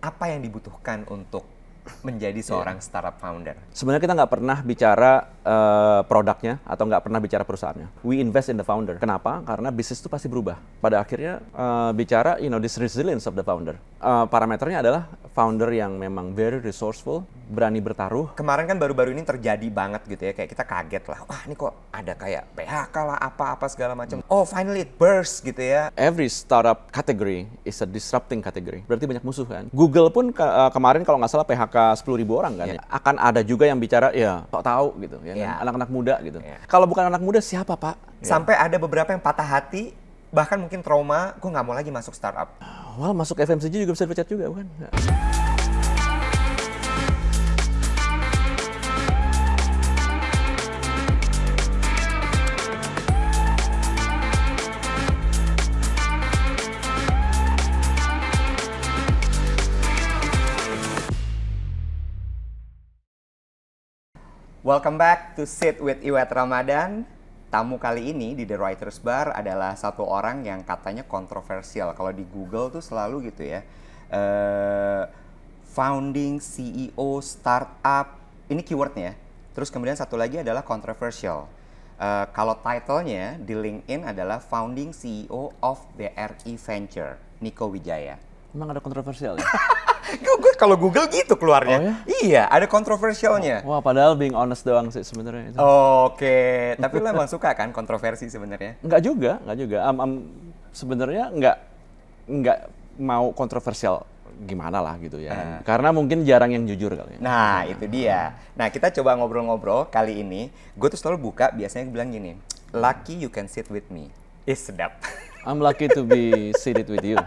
apa yang dibutuhkan untuk menjadi seorang startup founder? Sebenarnya kita nggak pernah bicara produknya atau nggak pernah bicara perusahaannya. We invest in the founder. Kenapa? Karena bisnis itu pasti berubah. Pada akhirnya bicara, this resilience of the founder. Parameternya adalah founder yang memang very resourceful, berani bertaruh. Kemarin kan baru-baru ini terjadi banget gitu ya, kayak kita kaget lah. Wah, ini kok ada kayak PHK lah, apa-apa segala macam. Oh, finally it burst gitu ya. Every startup category is a disrupting category. Berarti banyak musuh kan. Google pun kemarin kalau nggak salah PHK 10.000 orang kan. Yeah. Akan ada juga yang bicara, ya sok tahu gitu. Ya, Yeah. kan? Anak-anak muda gitu. Yeah. Kalau bukan anak muda siapa Pak? Sampai ada beberapa yang patah hati, bahkan mungkin trauma, gue nggak mau lagi masuk startup. Well, masuk FMCG juga bisa dipecat juga bukan? Welcome back to Sit with Iwet Ramadan. Tamu kali ini di The Writers Bar adalah satu orang yang katanya kontroversial. Kalau di Google tuh selalu gitu ya. Founding CEO startup, ini keywordnya. Terus kemudian satu lagi adalah controversial. Kalau title-nya di LinkedIn adalah Founding CEO of BRI Venture, Niko Wijaya. Emang ada kontroversial ya? Gue kalau Google gitu keluarnya. Oh ya? Iya, ada kontroversialnya. Wah, padahal being honest doang sih sebenarnya itu. Oke, tapi lo emang suka kan kontroversi sebenarnya? Enggak juga. Sebenarnya enggak mau kontroversial gimana lah gitu ya. Karena mungkin jarang yang jujur kali ya. Nah, itu dia. Nah, kita coba ngobrol-ngobrol kali ini. Gue tuh selalu buka, biasanya bilang gini, lucky you can sit with me. Sedap. I'm lucky to be seated with you.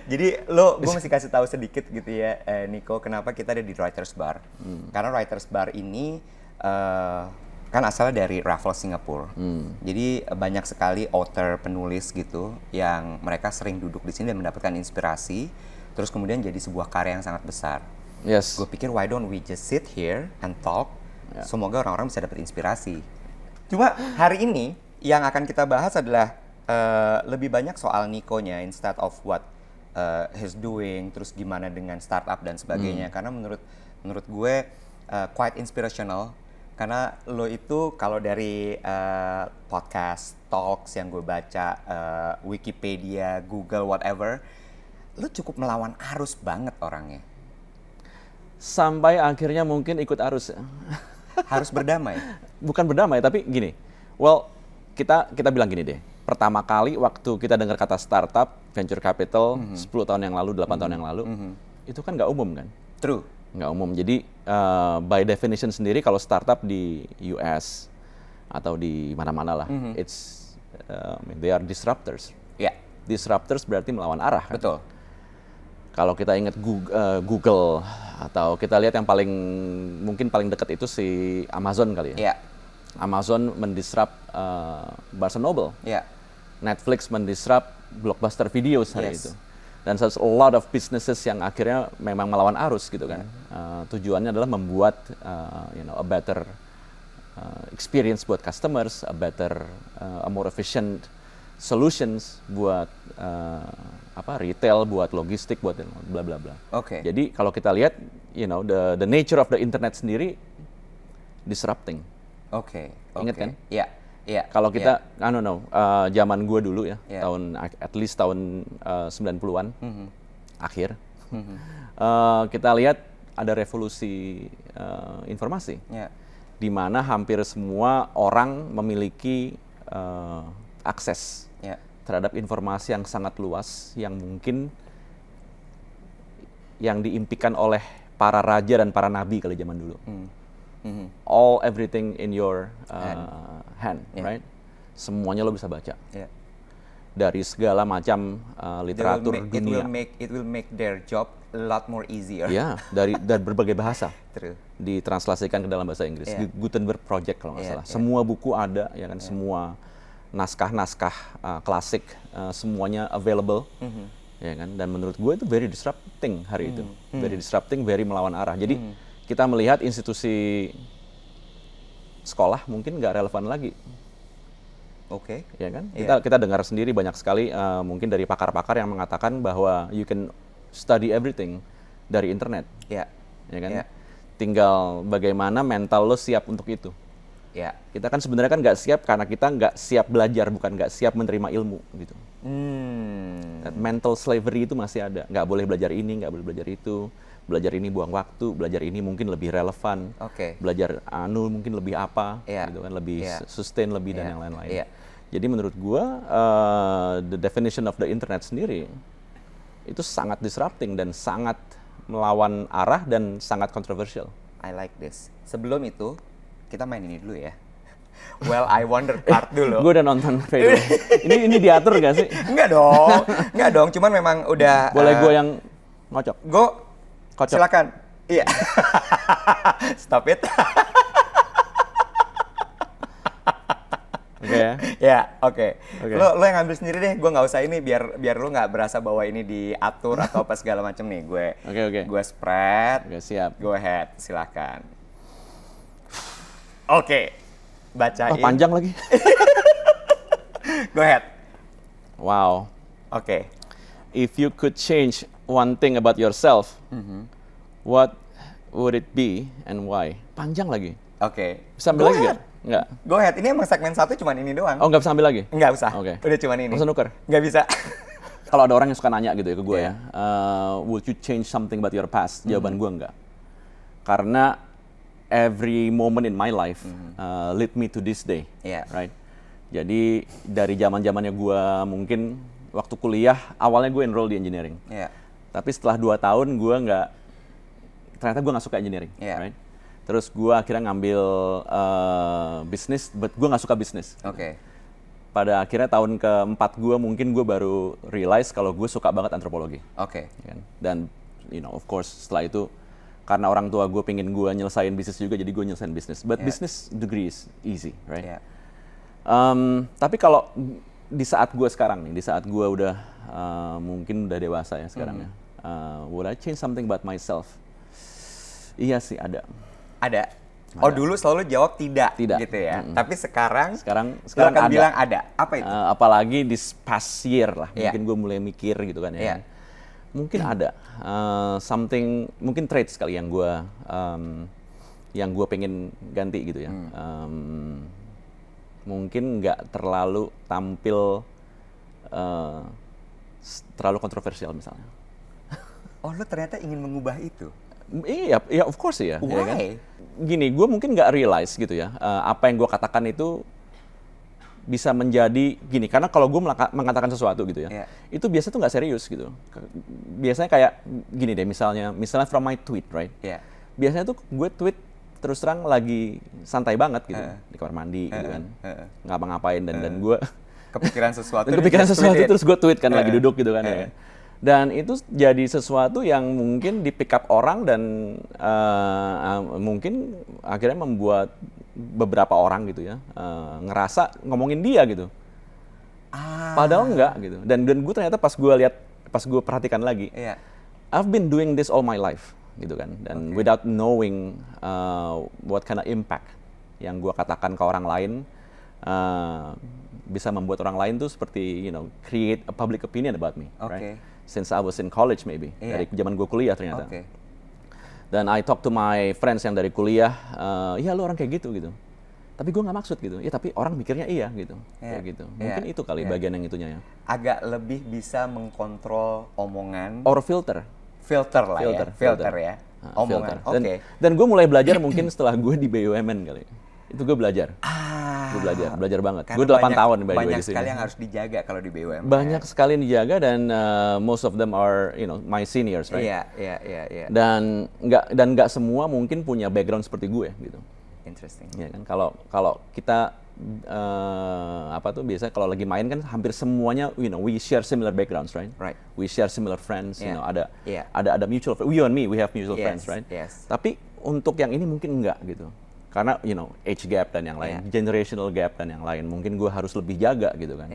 Jadi gue mesti kasih tahu sedikit gitu ya, Niko, kenapa kita ada di Writers Bar. Karena Writers Bar ini kan asalnya dari Raffles Singapura. Jadi banyak sekali author, penulis gitu yang mereka sering duduk di sini dan mendapatkan inspirasi, terus kemudian jadi sebuah karya yang sangat besar. Yes. Gue pikir why don't we just sit here and talk, semoga orang-orang bisa dapat inspirasi. Cuma hari ini yang akan kita bahas adalah lebih banyak soal Nikonya instead of what he's doing, terus gimana dengan startup dan sebagainya. Karena menurut gue quite inspirational. Karena lo itu kalau dari podcast, talks yang gue baca, Wikipedia, Google, whatever, lo cukup melawan arus banget orangnya. Sampai akhirnya mungkin ikut arus. Harus berdamai. Bukan berdamai, tapi gini. Well, kita bilang gini deh. Pertama kali waktu kita dengar kata startup, venture capital, 10 tahun yang lalu, 8 tahun yang lalu, itu kan nggak umum kan? True. Nggak umum. Jadi, by definition sendiri, kalau startup di US atau di mana-mana lah, they are disruptors. Ya. Disruptors berarti melawan arah. Kan? Betul. Kalau kita ingat Google, atau kita lihat yang mungkin paling dekat itu si Amazon kali ya. Ya. Amazon mendisrupt Barnes & Noble. Ya. Netflix mendisrupt Blockbuster Videos hari itu. Dan there's a lot of businesses yang akhirnya memang melawan arus gitu kan. Tujuannya adalah membuat a better experience buat customers, a more efficient solutions buat retail, buat logistik, buat bla bla bla. Oke. Jadi kalau kita lihat, the nature of the internet sendiri disrupting. Oke. Ingat kan? Iya. Iya. Kalau kita, I don't know, zaman gue dulu ya, at least tahun 90-an akhir, kita lihat ada revolusi informasi, di mana hampir semua orang memiliki akses terhadap informasi yang sangat luas, yang mungkin yang diimpikan oleh para raja dan para nabi kali zaman dulu. Everything in your hand, right? Semuanya lo bisa baca. Dari segala macam literatur dunia. It will make their job a lot more easier. Ya, dari berbagai bahasa. True. Ditranslasikan ke dalam bahasa Inggris. Gutenberg Project kalau nggak salah. Semua buku ada, ya kan? Semua naskah-naskah klasik, semuanya available. Ya kan? Dan menurut gue itu very disrupting hari itu. Very disrupting, very melawan arah. Jadi kita melihat institusi sekolah mungkin nggak relevan lagi. Oke. Ya kan? Kita dengar sendiri banyak sekali mungkin dari pakar-pakar yang mengatakan bahwa you can study everything dari internet, Ya. ya kan? Ya. Tinggal bagaimana mental lo siap untuk itu. Ya. Kita kan sebenarnya kan nggak siap karena kita nggak siap belajar, bukan nggak siap menerima ilmu gitu. That mental slavery itu masih ada. Nggak boleh belajar ini, nggak boleh belajar itu. Belajar ini buang waktu, belajar ini mungkin lebih relevan. Oke. Belajar mungkin lebih apa, Iya. gitu kan, lebih Iya. sustain lebih dan Iya. yang lain-lain. Iya. Jadi menurut gua the definition of the internet sendiri itu sangat disrupting dan sangat melawan arah dan sangat kontroversial. I like this. Sebelum itu, kita main ini dulu ya. Well, I wonder part dulu. Gue udah nonton video. ini diatur gak sih? Enggak dong. Cuman memang udah. Boleh gue yang ngocok? Kocok. Silakan. Iya. Stop it. Oke ya. Ya, oke. Oke. Lo yang ambil sendiri deh. Gue nggak usah ini biar lo nggak berasa bahwa ini diatur atau apa segala macam nih. Oke. Gue spread. Oke, siap. Go ahead, silakan. Oke. Bacain. Oh, panjang lagi. Go ahead. Wow. Oke. If you could change one thing about yourself, what would it be and why? Panjang lagi. Oke. Bisa ambil Go lagi ahead. nggak? Nggak. Go ahead. Ini emang segmen 1 cuman ini doang. Oh, nggak bisa ambil lagi? Nggak usah. Oke. Udah cuman ini. Langsung nuker? Nggak bisa. Kalau ada orang yang suka nanya gitu ya ke gue Yeah. would you change something about your past? Jawaban gue enggak. Karena every moment in my life lead me to this day, Yeah. right? Jadi dari zaman-zamannya gue mungkin waktu kuliah, awalnya gue enroll di engineering. Iya. Tapi setelah 2 tahun gue ternyata gue nggak suka engineering, Yeah. right? Terus gue akhirnya ngambil bisnis, but gue nggak suka bisnis. Oke. Pada akhirnya tahun keempat gue mungkin gue baru realize kalau gue suka banget antropologi. Oke. Kan? Dan of course setelah itu karena orang tua gue pengen gue nyelesain bisnis juga, jadi gue nyelesain bisnis. But Yeah. business degree is easy, right? Iya. Tapi kalau di saat gue sekarang nih, di saat gue udah mungkin udah dewasa ya sekarang ya, would I change something about myself? Iya sih ada. Ada. Oh, dulu selalu jawab tidak, Tidak. gitu ya. Tapi sekarang Sekarang lo akan ada. bilang ada. Apa itu? Apalagi di past year lah, Iya. mungkin gue mulai mikir gitu kan ya. Iya. Mungkin ada something, mungkin traits kali yang gue pengen ganti gitu ya. Mungkin nggak terlalu tampil terlalu kontroversial misalnya. Oh, lo ternyata ingin mengubah itu. Iya, of course ya. Ya kan? Why? Gini, gue mungkin nggak realize gitu ya, apa yang gue katakan itu bisa menjadi gini, karena kalau gue mengatakan sesuatu gitu ya, Yeah. itu biasanya tuh nggak serius gitu. Biasanya kayak gini deh, misalnya from my tweet, right? Iya. Biasanya tuh gue tweet terus terang lagi santai banget gitu, di kamar mandi gitu kan, ngapa-ngapain dan gue Kepikiran sesuatu. kepikiran just sesuatu tweet it. terus gue tweet kan, lagi duduk gitu kan ya. Dan itu jadi sesuatu yang mungkin di pick up orang dan mungkin akhirnya membuat beberapa orang gitu ya ngerasa ngomongin dia gitu. Padahal enggak gitu. Dan gue ternyata pas gue perhatikan lagi, Iya. I've been doing this all my life gitu kan. Dan without knowing what kind of impact yang gue katakan ke orang lain bisa membuat orang lain tuh seperti create a public opinion about me, right? Since I was in college maybe, dari zaman gue kuliah ternyata. Dan I talk to my friends yang dari kuliah, iya lo orang kayak gitu. Tapi gue nggak maksud gitu. Ya tapi orang mikirnya iya gitu, kayak gitu. Mungkin itu kali bagian yang itunya ya. Agak lebih bisa mengkontrol omongan. Or filter. Filter lah ya. Filter ya. Omongan. Filter. Dan gue mulai belajar mungkin setelah gue di BUMN kali. Itu gue belajar. Gue belajar banget. Gue 8 tahun by the way banyak di sini. sekali yang harus dijaga kalau di BUMN. Banyak sekali yang dijaga dan most of them are my seniors, right? Iya. Dan nggak semua mungkin punya background seperti gue gitu. Interesting. Ya kan, kalau kita biasanya kalau lagi main kan hampir semuanya we share similar backgrounds, right? Right. We share similar friends, ada mutual friends. You and me, we have mutual friends, right? Yes. Tapi untuk yang ini mungkin enggak gitu. Karena age gap dan yang lain, generational gap dan yang lain, mungkin gue harus lebih jaga gitu kan.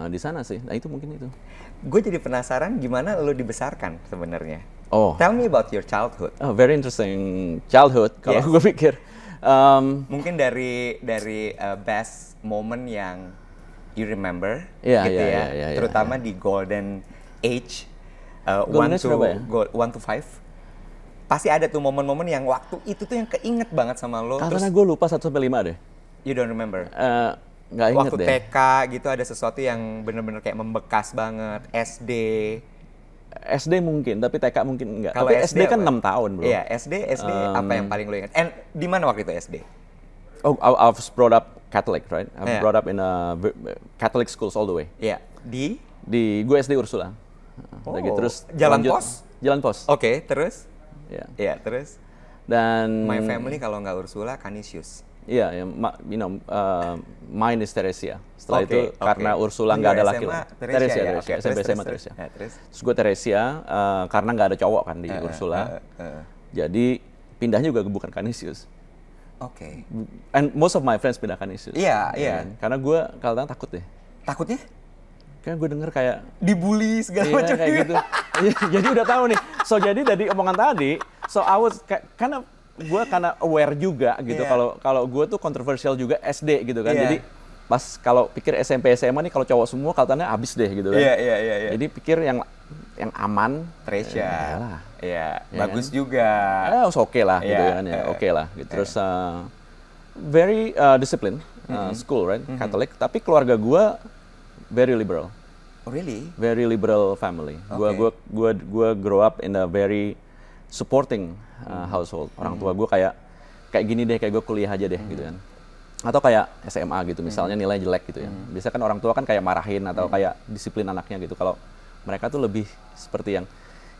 Di sana sih. Nah, itu mungkin itu. Gue jadi penasaran gimana lo dibesarkan sebenarnya. Oh. Tell me about your childhood. Oh, very interesting childhood kalau gue pikir. Mungkin dari best moment yang you remember, Iya, gitu iya, ya, iya, iya, terutama di golden age Golden Age berapa ya? 1 to 5. Pasti ada tuh momen-momen yang waktu itu tuh yang keinget banget sama lo. Karena gue lupa 1 sampai 5 deh. You don't remember? Nggak inget Waktu deh. TK gitu ada sesuatu yang bener-bener kayak membekas banget. SD. SD mungkin, tapi TK mungkin enggak. Kalau Tapi SD kan apa? 6 tahun, bro. Iya, SD apa yang paling lo ingat? And di mana waktu itu SD? Oh, I was brought up Catholic, right? I was Yeah. brought up in a Catholic schools all the way. Iya, di Di gue SD Ursula. Udah gitu, terus Jalan lanjut- Pos? Jalan Pos. Oke, terus? Iya. Iya, terus? Dan My family kalau nggak Ursula, Canisius. iya, mine is Teresia. Setelah Oke, itu oke. karena Ursula Oh, nggak ada SMA laki-laki. Teresia ya? Oke, SMP terus, SMA terus. Teresia. Ya, terus? Terus gue Teresia karena nggak ada cowok kan di Ursula. Jadi pindahnya juga bukan Canisius. Oke. And most of my friends pindah Canisius. Iya, iya. kan? Karena gue kadang takut deh. Takutnya Kan gue denger kayak dibully segala iya, macam kayak juga. gitu. Iya, jadi udah tahu nih. So jadi dari omongan tadi, so I was karena gue karena aware juga gitu Iya. kalau gue tuh kontroversial juga SD gitu kan. Iya. Jadi pas kalau pikir SMP SMA nih kalau cowok semua katanya abis deh gitu kan. Iya, iya, iya, iya. Jadi pikir yang aman. Treasure. Iyalah. Iya, Iya bagus kan? juga. Oke lah gitu Iya, kan ya. Oke lah gitu. Terus very disciplined school right, Catholic, tapi keluarga gue very liberal. Oh, really? Very liberal family. Gua grow up in a very supporting household. Orang tua gue kayak gini deh, kayak gue kuliah aja deh gitu kan. Atau kayak SMA gitu misalnya nilai jelek gitu ya. Biasanya kan orang tua kan kayak marahin atau kayak disiplin anaknya gitu. Kalau mereka tuh lebih seperti yang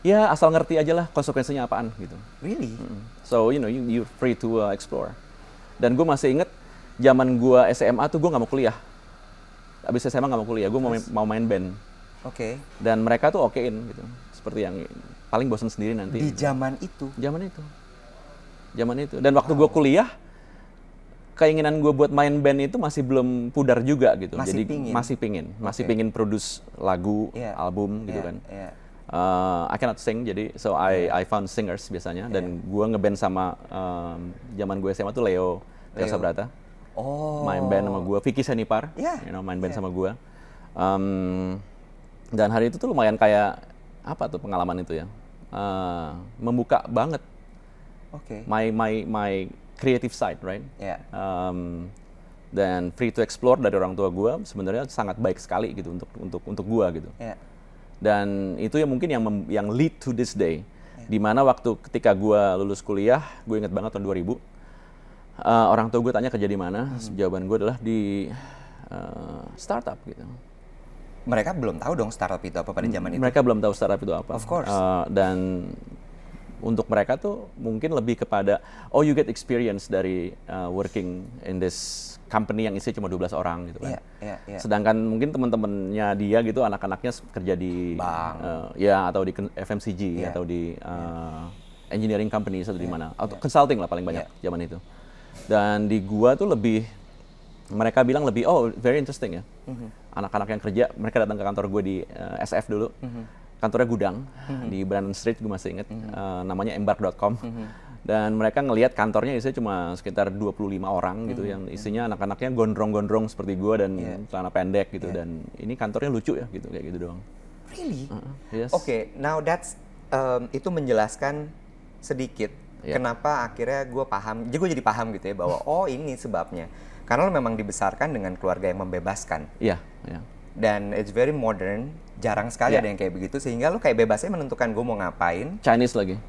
ya asal ngerti aja lah konsekuensinya apaan gitu. Really? So you free to explore. Dan gue masih inget zaman gue SMA tuh gue nggak mau kuliah. Abis SMA nggak mau kuliah, gue mau main band. Oke. Dan mereka tuh okein gitu. Seperti yang paling bosan sendiri nanti. Di zaman itu. Zaman itu. Dan waktu gue kuliah, keinginan gue buat main band itu masih belum pudar juga gitu. Masih Jadi pingin. masih Oke. pingin produce lagu, Iya. album gitu Iya, kan. iya. I cannot sing, jadi so I found singers biasanya. Dan gue ngeband sama zaman gue SMA tuh Leo Sabrata. Oh. Main band sama gue, Vicky Senipar, Yeah. main band sama gue. Dan hari itu tuh lumayan kayak apa tuh pengalaman itu ya, membuka banget Oke. my creative side, right? Iya. Dan free to explore dari orang tua gue sebenarnya sangat baik sekali gitu untuk gue gitu. Iya. Dan itu yang mungkin yang lead to this day, dimana waktu ketika gue lulus kuliah, gue inget banget tahun 2000. Orang tua gue tanya kerja di mana, jawaban gue adalah di startup gitu. Mereka belum tahu dong startup itu apa pada zaman itu. Mereka belum tahu startup itu apa. Of course. Dan untuk mereka tuh mungkin lebih kepada, oh you get experience dari working in this company yang isinya cuma 12 orang gitu kan. Iya, iya, iya. Sedangkan mungkin teman-temannya dia gitu, anak-anaknya kerja di Bank. ya atau di FMCG Iya. atau di engineering company atau di mana, atau consulting lah paling banyak zaman itu. Dan di gua tuh lebih, mereka bilang lebih, oh very interesting ya. Anak-anak yang kerja, mereka datang ke kantor gue di SF dulu. Kantornya gudang di Brandon Street, gue masih inget. Namanya embark.com. Dan mereka ngelihat kantornya isinya cuma sekitar 25 orang gitu, yang isinya anak-anaknya gondrong-gondrong seperti gue dan celana pendek gitu. Dan ini kantornya lucu ya gitu, kayak gitu doang. Really? Yes. Oke, now that's itu menjelaskan sedikit kenapa akhirnya gue paham, gue jadi paham gitu ya bahwa oh ini sebabnya. Karena lo memang dibesarkan dengan keluarga yang membebaskan. Iya, iya. Dan it's very modern, jarang sekali ada yang kayak begitu sehingga lo kayak bebasnya menentukan gue mau ngapain. Chinese lagi.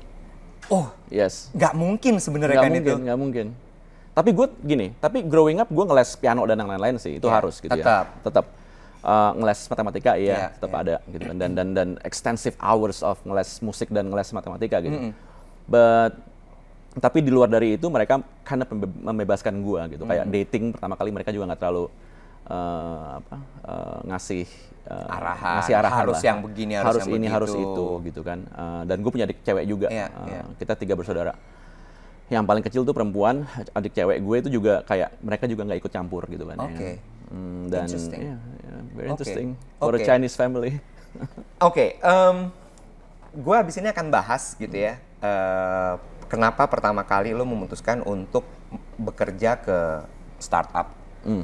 Oh, Yes. nggak mungkin sebenarnya kan itu. Nggak mungkin. Tapi gue gini, tapi growing up gue ngeles piano dan yang lain-lain sih, itu harus gitu tetap. ya. Tetap. Ngeles matematika Iya, tetap ada gitu kan. Dan extensive hours of ngeles musik dan ngeles matematika gitu. Tapi di luar dari itu mereka karena membebaskan gue gitu. Kayak dating pertama kali mereka juga nggak terlalu ngasih arahan Harus lah. yang begini, harus yang ini, begitu. harus itu gitu kan. Dan gue punya adik cewek juga. Iya, iya. Kita 3 bersaudara. Yang paling kecil tuh perempuan, adik cewek gue itu juga kayak mereka juga nggak ikut campur gitu kan. Oke. Dan Interesting. very Oke. interesting for a Oke. Chinese family. Oke, gue abis ini akan bahas gitu ya, kenapa pertama kali lo memutuskan untuk bekerja ke startup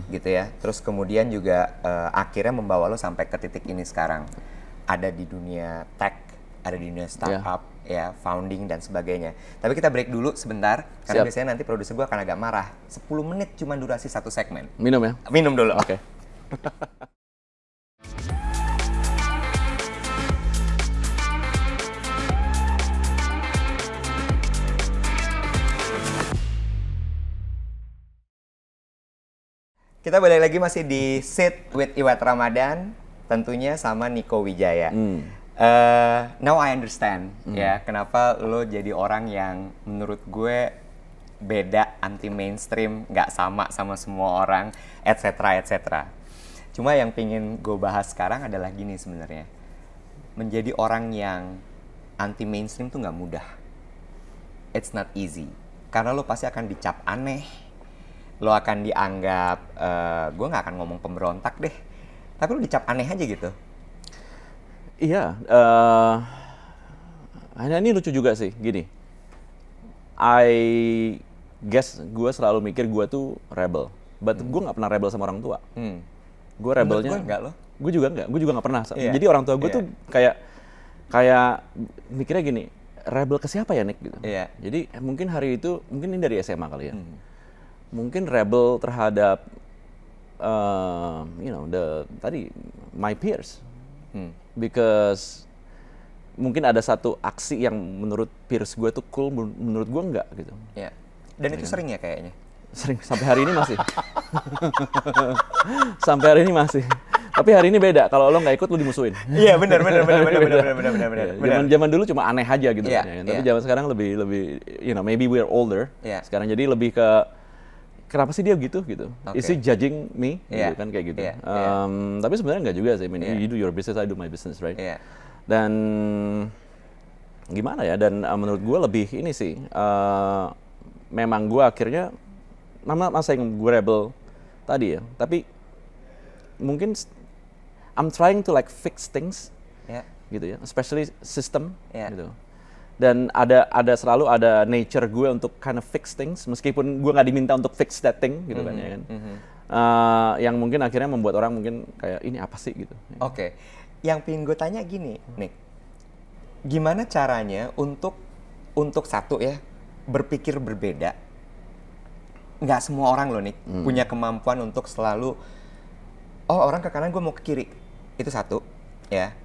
gitu ya, terus kemudian juga akhirnya membawa lo sampai ke titik ini sekarang, ada di dunia tech ada di dunia startup, ya, founding dan sebagainya. Tapi kita break dulu sebentar, karena Siap. biasanya nanti produser gue akan agak marah. 10 menit cuma durasi satu segmen. Minum ya? Minum dulu. Oke. Kita balik lagi masih di Sit with Iwet Ramadan, tentunya sama Niko Wijaya. Now I understand ya kenapa lo jadi orang yang menurut gue beda, anti mainstream, nggak sama semua orang, etc. Cuma yang pingin gue bahas sekarang adalah gini sebenarnya, menjadi orang yang anti mainstream tuh nggak mudah. It's not easy karena lo pasti akan dicap aneh, lo akan dianggap, gue nggak akan ngomong pemberontak deh, tapi lo dicap aneh aja gitu. Iya, ini lucu juga sih, gini. I guess gue selalu mikir gue tuh rebel, but gue nggak pernah rebel sama orang tua. Gue rebelnya, Menurut gue enggak loh. gue juga nggak pernah. Iya. Jadi orang tua gue tuh kayak mikirnya gini, rebel ke siapa ya Nick gitu. Iya. Jadi mungkin hari itu, mungkin ini dari SMA kali ya. Mungkin rebel terhadap, my peers. Because mungkin ada satu aksi yang menurut peers gue tuh cool, menurut gue enggak gitu. Iya. Dan itu sering ya kayaknya. Sering, sampai hari ini masih. Sampai hari ini masih. Tapi hari ini beda, kalau lo nggak ikut lo dimusuhin. Iya, benar. Zaman dulu cuma aneh aja gitu Iya, kan. Tapi iya. zaman sekarang lebih maybe we're older. Iya. Sekarang jadi lebih ke kenapa sih dia gitu? Oke. Is he judging me? Iya, Gitu kan kayak gitu. iya, iya. Tapi sebenarnya nggak juga sih. I mean, Iya. you do your business, I do my business, right? Iya. Dan gimana ya? Dan menurut gue lebih ini sih. Memang gue akhirnya masa yang gue rebel tadi ya. Tapi mungkin I'm trying to like fix things. Iya. Gitu ya, especially system, Iya. gitu. Dan selalu ada nature gue untuk kind of fix things, meskipun gue nggak diminta untuk fix that thing, gitu kan ya kan. Yang mungkin akhirnya membuat orang mungkin kayak ini apa sih gitu. Oke. Yang pengen gue tanya gini, Nick. Gimana caranya untuk satu ya, berpikir berbeda? Nggak semua orang loh, Nick, punya kemampuan untuk selalu, oh orang ke kanan gue mau ke kiri. Itu satu, ya.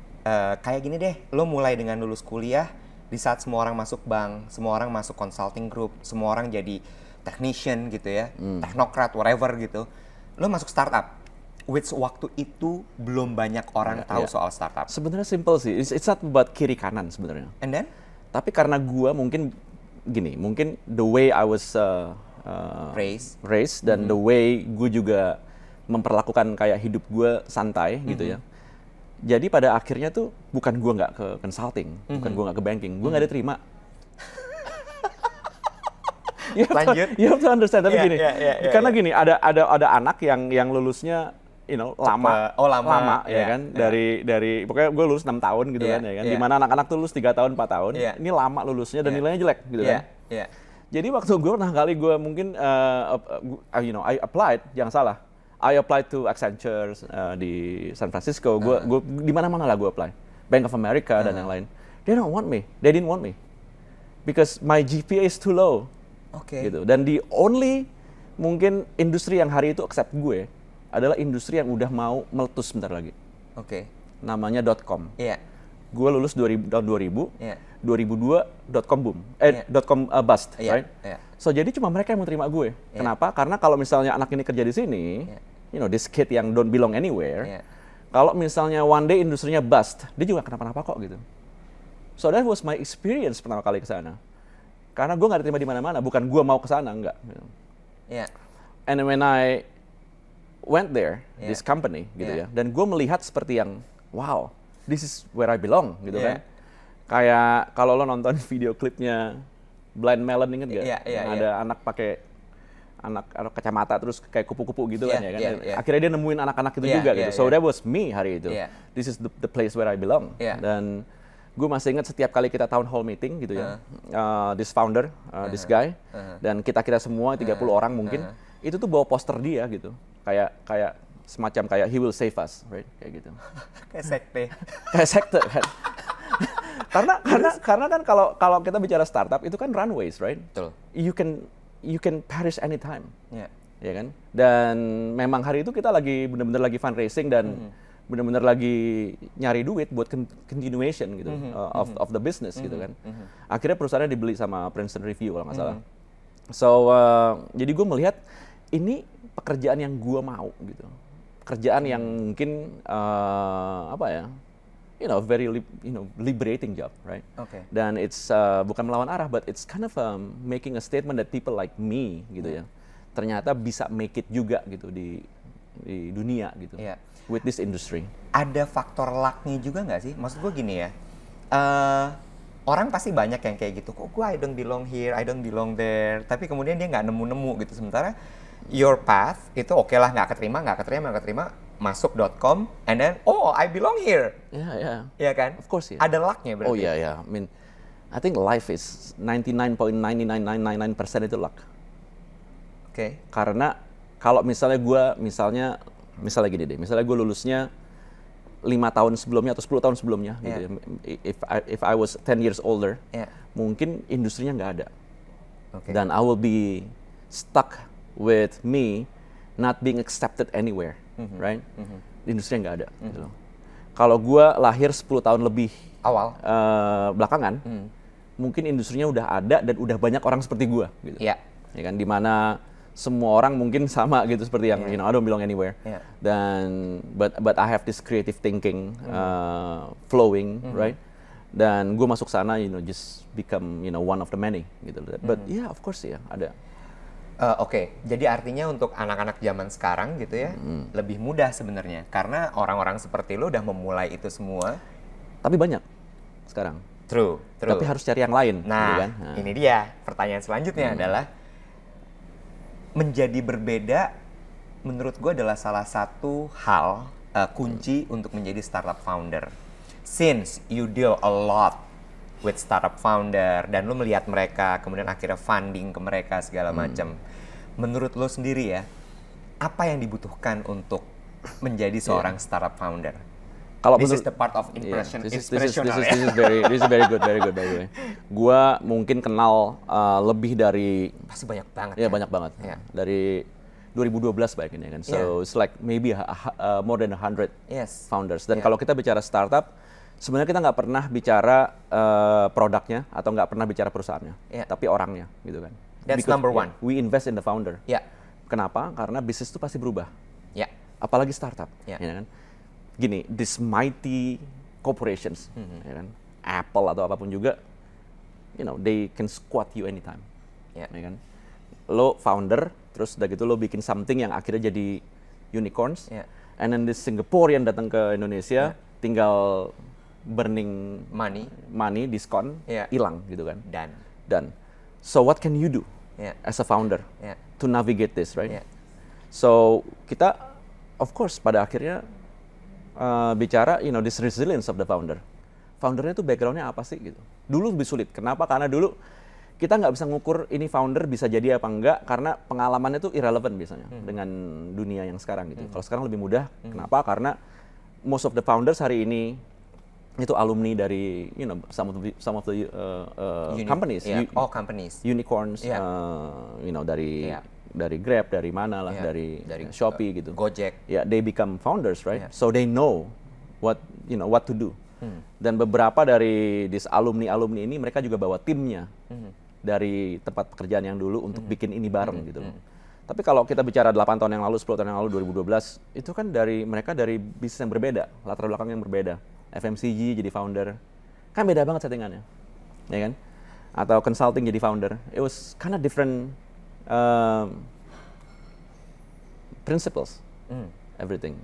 Kayak gini deh, lo mulai dengan lulus kuliah, di saat semua orang masuk bank, semua orang masuk consulting group, semua orang jadi technician gitu ya, teknokrat, whatever gitu. Lo masuk startup, which waktu itu belum banyak orang tahu soal startup. Sebenarnya simple sih, it's not about kiri kanan sebenarnya. And then? Tapi karena gue mungkin the way I was raised dan the way gue juga memperlakukan kayak hidup gue santai gitu ya. Jadi pada akhirnya tuh bukan gue nggak ke consulting, bukan gue nggak ke banking, gue nggak diterima. Lanjut. You have to understand, tapi Iya, gini, iya, karena gini ada anak yang lulusnya lama ya Iya, kan, iya. dari pokoknya gue lulus 6 tahun gitu Iya, kan ya kan, iya. dimana anak-anak tuh lulus 3 tahun 4 tahun, Iya. ini lama lulusnya dan Iya. nilainya jelek gitu kan. Iya. Jadi waktu gue pernah kali gue mungkin I applied, jangan salah. I applied to Accenture di San Francisco. Gue di mana-mana lah gue apply. Bank of America dan yang lain. They don't want me. They didn't want me because my GPA is too low. Oke. Gitu. Dan the only mungkin industri yang hari itu accept gue adalah industri yang udah mau meletus sebentar lagi. Oke. Namanya .com. Iya. Gue lulus tahun 2000. Iya. 2002 .com boom. Iya. .com bust, Iya, right? iya. So jadi cuma mereka yang mau terima gue. Iya. Kenapa? Karena kalau misalnya anak ini kerja di sini, this kid yang don't belong anywhere. Iya. Kalau misalnya one day industrinya bust, dia juga kenapa-napa kok gitu. So that was my experience pertama kali ke sana. Karena gue nggak diterima di mana-mana, bukan gue mau ke sana, enggak. Gitu. Iya. And when I went there, Yeah. this company gitu Yeah. ya, dan gue melihat seperti yang, wow, this is where I belong gitu Yeah. kan. Kayak kalau lo nonton video klipnya Blind Melon, inget gak? Yeah, yeah, Yang ada anak pakai anak kacamata terus kayak kupu-kupu gitu kan ya kan. Akhirnya dia nemuin anak-anak itu juga gitu. So that was me hari itu. Yeah. This is the place where I belong. Yeah. Dan gue masih ingat setiap kali kita town hall meeting gitu ya. This founder, this guy, dan kita semua 30 orang mungkin, itu tuh bawa poster dia gitu. Kayak semacam kayak he will save us, right? Kayak gitu. Kayak sekte. Kayak sekte kan. karena kan kalau kita bicara startup itu kan runways, right? Betul. You can perish anytime. Ya. Ya kan? Dan memang hari itu kita lagi benar-benar lagi fundraising dan benar-benar lagi nyari duit buat continuation gitu of the business gitu kan. Akhirnya perusahaannya dibeli sama Princeton Review kalau nggak salah. So jadi gue melihat ini pekerjaan yang gue mau gitu. Pekerjaan yang mungkin apa ya? Very liberating job, right? Okay. Dan it's bukan melawan arah, but it's kind of making a statement that people like me gitu ya. Ternyata bisa make it juga gitu di dunia gitu. Yeah. With this industry. Ada faktor luck-nya juga nggak sih? Maksud gue gini ya, orang pasti banyak yang kayak gitu. Kok gue I don't belong here, I don't belong there. Tapi kemudian dia nggak nemu-nemu gitu. Sementara your path itu oke lah, nggak keterima, masuk.com, and then I belong here. Yeah. Iya kan? Of course ya. Ada luck-nya berarti. Oh yeah. I mean, I think life is 99.99999% itu luck. Oke. Karena kalau misalnya gini deh, misalnya gue lulusnya 5 tahun sebelumnya atau 10 tahun sebelumnya, gitu ya. If I was 10 years older, mungkin industrinya nggak ada. Okay. Dan I will be stuck with me not being accepted anywhere, right? Industrinya nggak ada. Gitu. Kalau gue lahir 10 tahun lebih awal belakangan, mungkin industrinya udah ada dan udah banyak orang seperti gue, gitu. Ya kan, dimana semua orang mungkin sama gitu seperti yang I don't belong anywhere. Dan but I have this creative thinking flowing, right? Dan gue masuk sana, just become one of the many gitu. But yeah, of course ya ada. Oke. Jadi artinya untuk anak-anak zaman sekarang gitu ya, lebih mudah sebenarnya karena orang-orang seperti lo udah memulai itu semua. Tapi banyak sekarang. True. Tapi harus cari yang lain. Nah, gitu kan? Ini dia pertanyaan selanjutnya adalah menjadi berbeda. Menurut gue adalah salah satu hal kunci untuk menjadi startup founder. Since you deal a lot with startup founder dan lo melihat mereka, kemudian akhirnya funding ke mereka segala macam. Menurut lo sendiri ya, apa yang dibutuhkan untuk menjadi seorang startup founder? This is the part of inspirational. This is very good by the way. Gua mungkin kenal lebih dari pasti banyak banget. Ya, banyak banget. Dari 2012 bayangin ya kan. So it's like maybe more than 100 founders. Dan kalau kita bicara startup, sebenarnya kita nggak pernah bicara produknya atau nggak pernah bicara perusahaannya, tapi orangnya, gitu kan. That's number one. We invest in the founder. Yeah. Kenapa? Karena bisnis itu pasti berubah. Yeah. Apalagi startup, ya kan. Gini, this mighty corporations, ya kan, Apple atau apapun juga, they can squat you anytime, ya kan. Lo founder, terus udah gitu lo bikin something yang akhirnya jadi unicorns, and then this Singaporean datang ke Indonesia, tinggal burning money, diskon, hilang gitu kan. Done. So what can you do as a founder to navigate this, right? So kita, of course, pada akhirnya bicara, this resilience of the founder. Foundernya tuh backgroundnya apa sih gitu. Dulu lebih sulit. Kenapa? Karena dulu kita nggak bisa ngukur ini founder bisa jadi apa enggak karena pengalamannya tuh irrelevant biasanya dengan dunia yang sekarang gitu. Kalau sekarang lebih mudah. Kenapa? Karena most of the founders hari ini itu alumni dari some of the companies, companies, unicorns, dari Grab, dari mana lah, dari Shopee gitu, Gojek, they become founders, right? So they know what to do. Dan beberapa dari this alumni ini mereka juga bawa timnya dari tempat pekerjaan yang dulu untuk bikin ini bareng gitu. Tapi kalau kita bicara 8 tahun yang lalu, 10 tahun yang lalu, 2012, itu kan mereka dari bisnis yang berbeda, latar belakang yang berbeda. FMCG jadi founder, kan beda banget settingannya, ya kan? Atau consulting jadi founder, it was kind of different principles, everything.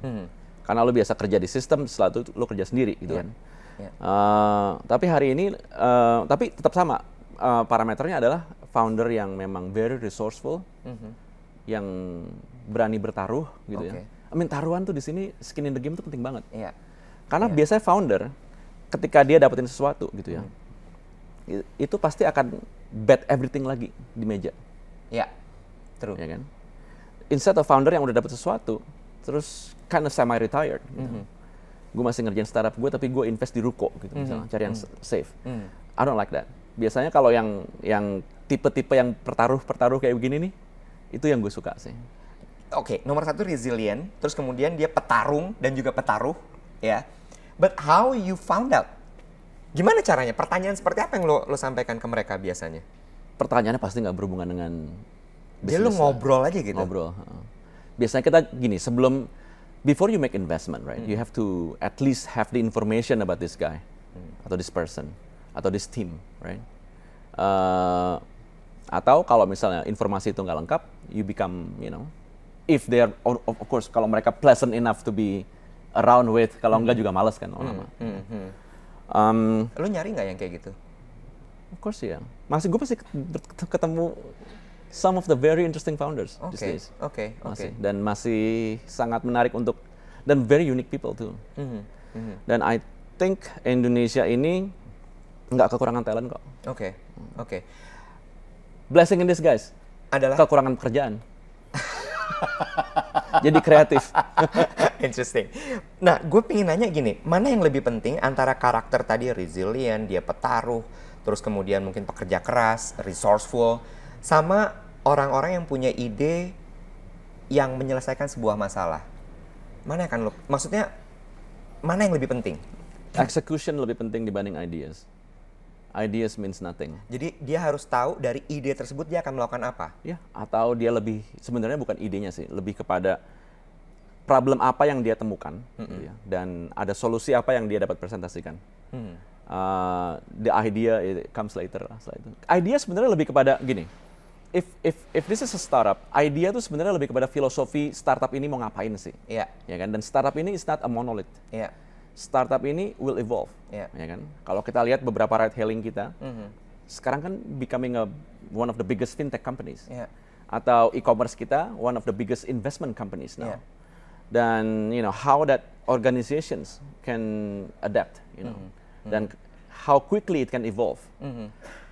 Karena lo biasa kerja di sistem, setelah itu lo kerja sendiri, gitu kan? Tapi hari ini, tapi tetap sama, parameternya adalah founder yang memang very resourceful, yang berani bertaruh, gitu ya. I mean, taruhan tuh di sini skin in the game tuh penting banget. Karena biasanya founder ketika dia dapetin sesuatu gitu ya, itu pasti akan bet everything lagi di meja. True. Ya kan? Instead of founder yang udah dapet sesuatu, terus kind of semi-retired. Gitu. gue masih ngerjain startup gue tapi gue invest di ruko gitu misalnya, cari yang safe. I don't like that. Biasanya kalau yang tipe-tipe yang pertaruh kayak begini nih, itu yang gue suka sih. Oke, nomor 1 resilient, terus kemudian dia petarung dan juga petaruh, ya. But how you found out? Gimana caranya? Pertanyaan seperti apa yang lo sampaikan ke mereka biasanya? Pertanyaannya pasti nggak berhubungan dengan Jadi lo ngobrol aja gitu? Ngobrol. Biasanya kita gini, before you make investment, right, you have to at least have the information about this guy, atau this person, atau this team, right? Atau kalau misalnya informasi itu nggak lengkap, you become, if they are, of course, kalau mereka pleasant enough to be around with, kalau enggak juga males kan lama-lama. Lo nyari nggak yang kayak gitu? Of course ya. Gue masih ketemu some of the very interesting founders these days. Oke. Dan masih sangat menarik dan very unique people too. Dan I think Indonesia ini nggak kekurangan talent kok. Oke. Blessing in disguise Adalah? kekurangan pekerjaan. Jadi kreatif. Interesting. Nah, gue pengen nanya gini, mana yang lebih penting antara karakter tadi resilient, dia petaruh, terus kemudian mungkin pekerja keras, resourceful, sama orang-orang yang punya ide yang menyelesaikan sebuah masalah? Mana yang maksudnya, mana yang lebih penting? Execution lebih penting dibanding ideas. Ideas means nothing. Jadi dia harus tahu dari ide tersebut dia akan melakukan apa? Ya, atau dia sebenarnya bukan idenya sih, lebih kepada problem apa yang dia temukan, gitu ya, dan ada solusi apa yang dia dapat presentasikan. The idea it comes later lah setelah itu. Idea sebenarnya lebih kepada gini, if this is a startup, idea itu sebenarnya lebih kepada filosofi startup ini mau ngapain sih, ya kan? Dan startup ini is not a monolith. Startup ini will evolve, ya kan? Kalau kita lihat beberapa ride-hailing kita, sekarang kan becoming one of the biggest fintech companies, atau e-commerce kita one of the biggest investment companies now. Dan how that organizations can adapt, dan how quickly it can evolve.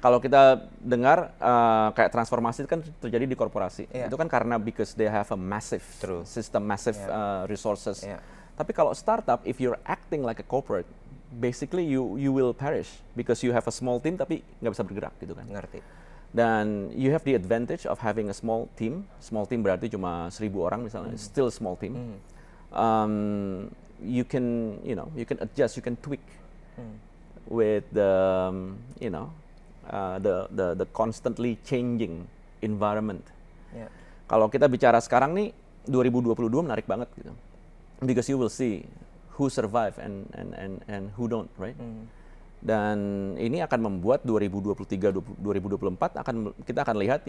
Kalau kita dengar kayak transformasi itu kan terjadi di korporasi, itu kan karena because they have a massive system, massive resources. Tapi kalau startup, if you're acting like a corporate, basically you will perish because you have a small team tapi nggak bisa bergerak gitu kan. Ngerti. Dan you have the advantage of having a small team. Small team berarti cuma 1.000 orang misalnya, still a small team. You can adjust, you can tweak with the constantly changing environment. Kalau kita bicara sekarang nih 2022 menarik banget gitu. Because you will see who survive and who don't, right? Dan ini akan membuat 2023 2024 kita akan lihat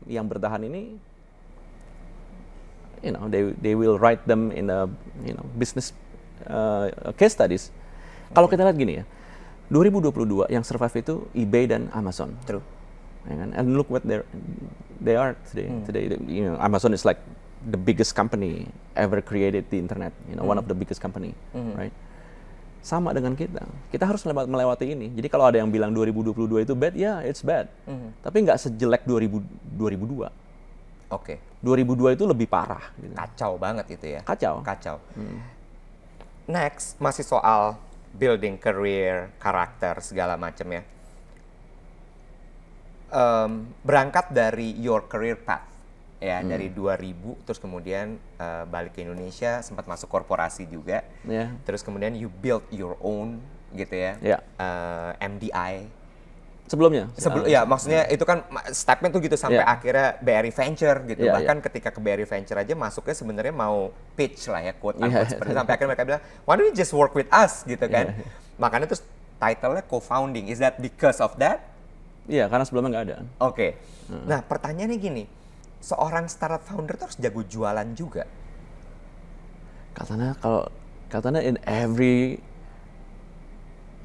yang bertahan ini they will write them in a business case studies. Kalau kita lihat gini ya, 2022 yang survive itu eBay dan Amazon. True. And look what they are today. Today Amazon is like the biggest company ever created the internet, one of the biggest company, right? Sama dengan kita harus melewati ini. Jadi kalau ada yang bilang 2022 itu bad, it's bad. Tapi nggak sejelek 2002. Oke. 2002 itu lebih parah. Gitu. Kacau banget itu ya. Kacau. Next, masih soal building career, karakter, segala macam ya. Berangkat dari your career path. Ya, dari 2000 terus kemudian balik ke Indonesia, sempat masuk korporasi juga. Terus kemudian you build your own gitu ya. MDI. Sebelumnya? Ya, maksudnya itu kan stepnya tuh gitu sampai akhirnya BRI Venture gitu. Bahkan ketika ke BRI Venture aja masuknya sebenarnya mau pitch lah ya, quote unquote seperti itu. Sampai akhirnya mereka bilang, why don't you just work with us gitu kan. Makanya terus title-nya co-founding. Is that because of that? Iya, karena sebelumnya nggak ada. Oke. Nah, pertanyaannya gini. Seorang startup founder tuh harus jago jualan juga. Katanya in every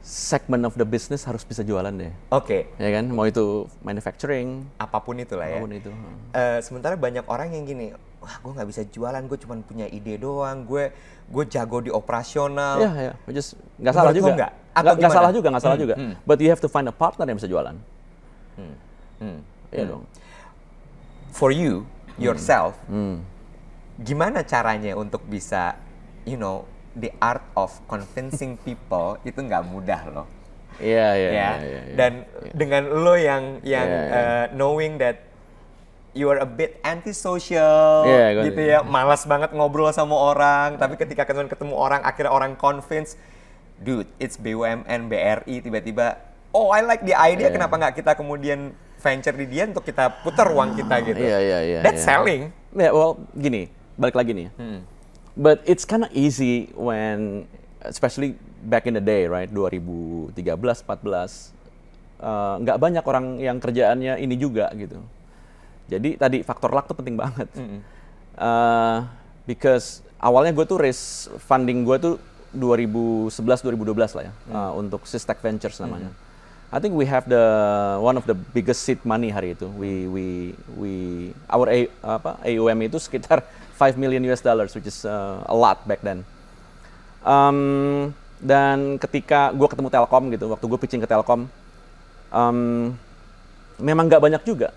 segment of the business harus bisa jualan deh. Oke. Ya kan, mau itu manufacturing, apapun itulah ya. Apapun itu. Sementara banyak orang yang gini, wah gue nggak bisa jualan, gue cuma punya ide doang, gue jago di operasional. Iya, nggak salah juga. Nggak salah juga. But you have to find a partner yang bisa jualan. Iya dong. For you, yourself, gimana caranya untuk bisa, the art of convincing people itu nggak mudah loh. Iya. Dan dengan lo yang knowing that you are a bit antisocial, gitu ya, malas banget ngobrol sama orang, tapi ketika ketemu orang, akhirnya orang convince, dude, it's BUMN, BRI, tiba-tiba, oh I like the idea, kenapa nggak kita kemudian venture di dia untuk kita putar uang kita gitu. That's selling. Yeah, well, gini, balik lagi nih. But it's kind of easy when, especially back in the day, right, 2013, 14, nggak banyak orang yang kerjaannya ini juga gitu. Jadi tadi faktor luck tuh penting banget. Because awalnya gue tuh raise funding gue tuh 2011-2012 lah ya, untuk Sistek Ventures namanya. I think we have one of the biggest seed money hari itu. Our AUM itu sekitar $5 million, which is a lot back then. Dan ketika gue ketemu Telkom gitu, waktu gue pitching ke Telkom, memang nggak banyak juga.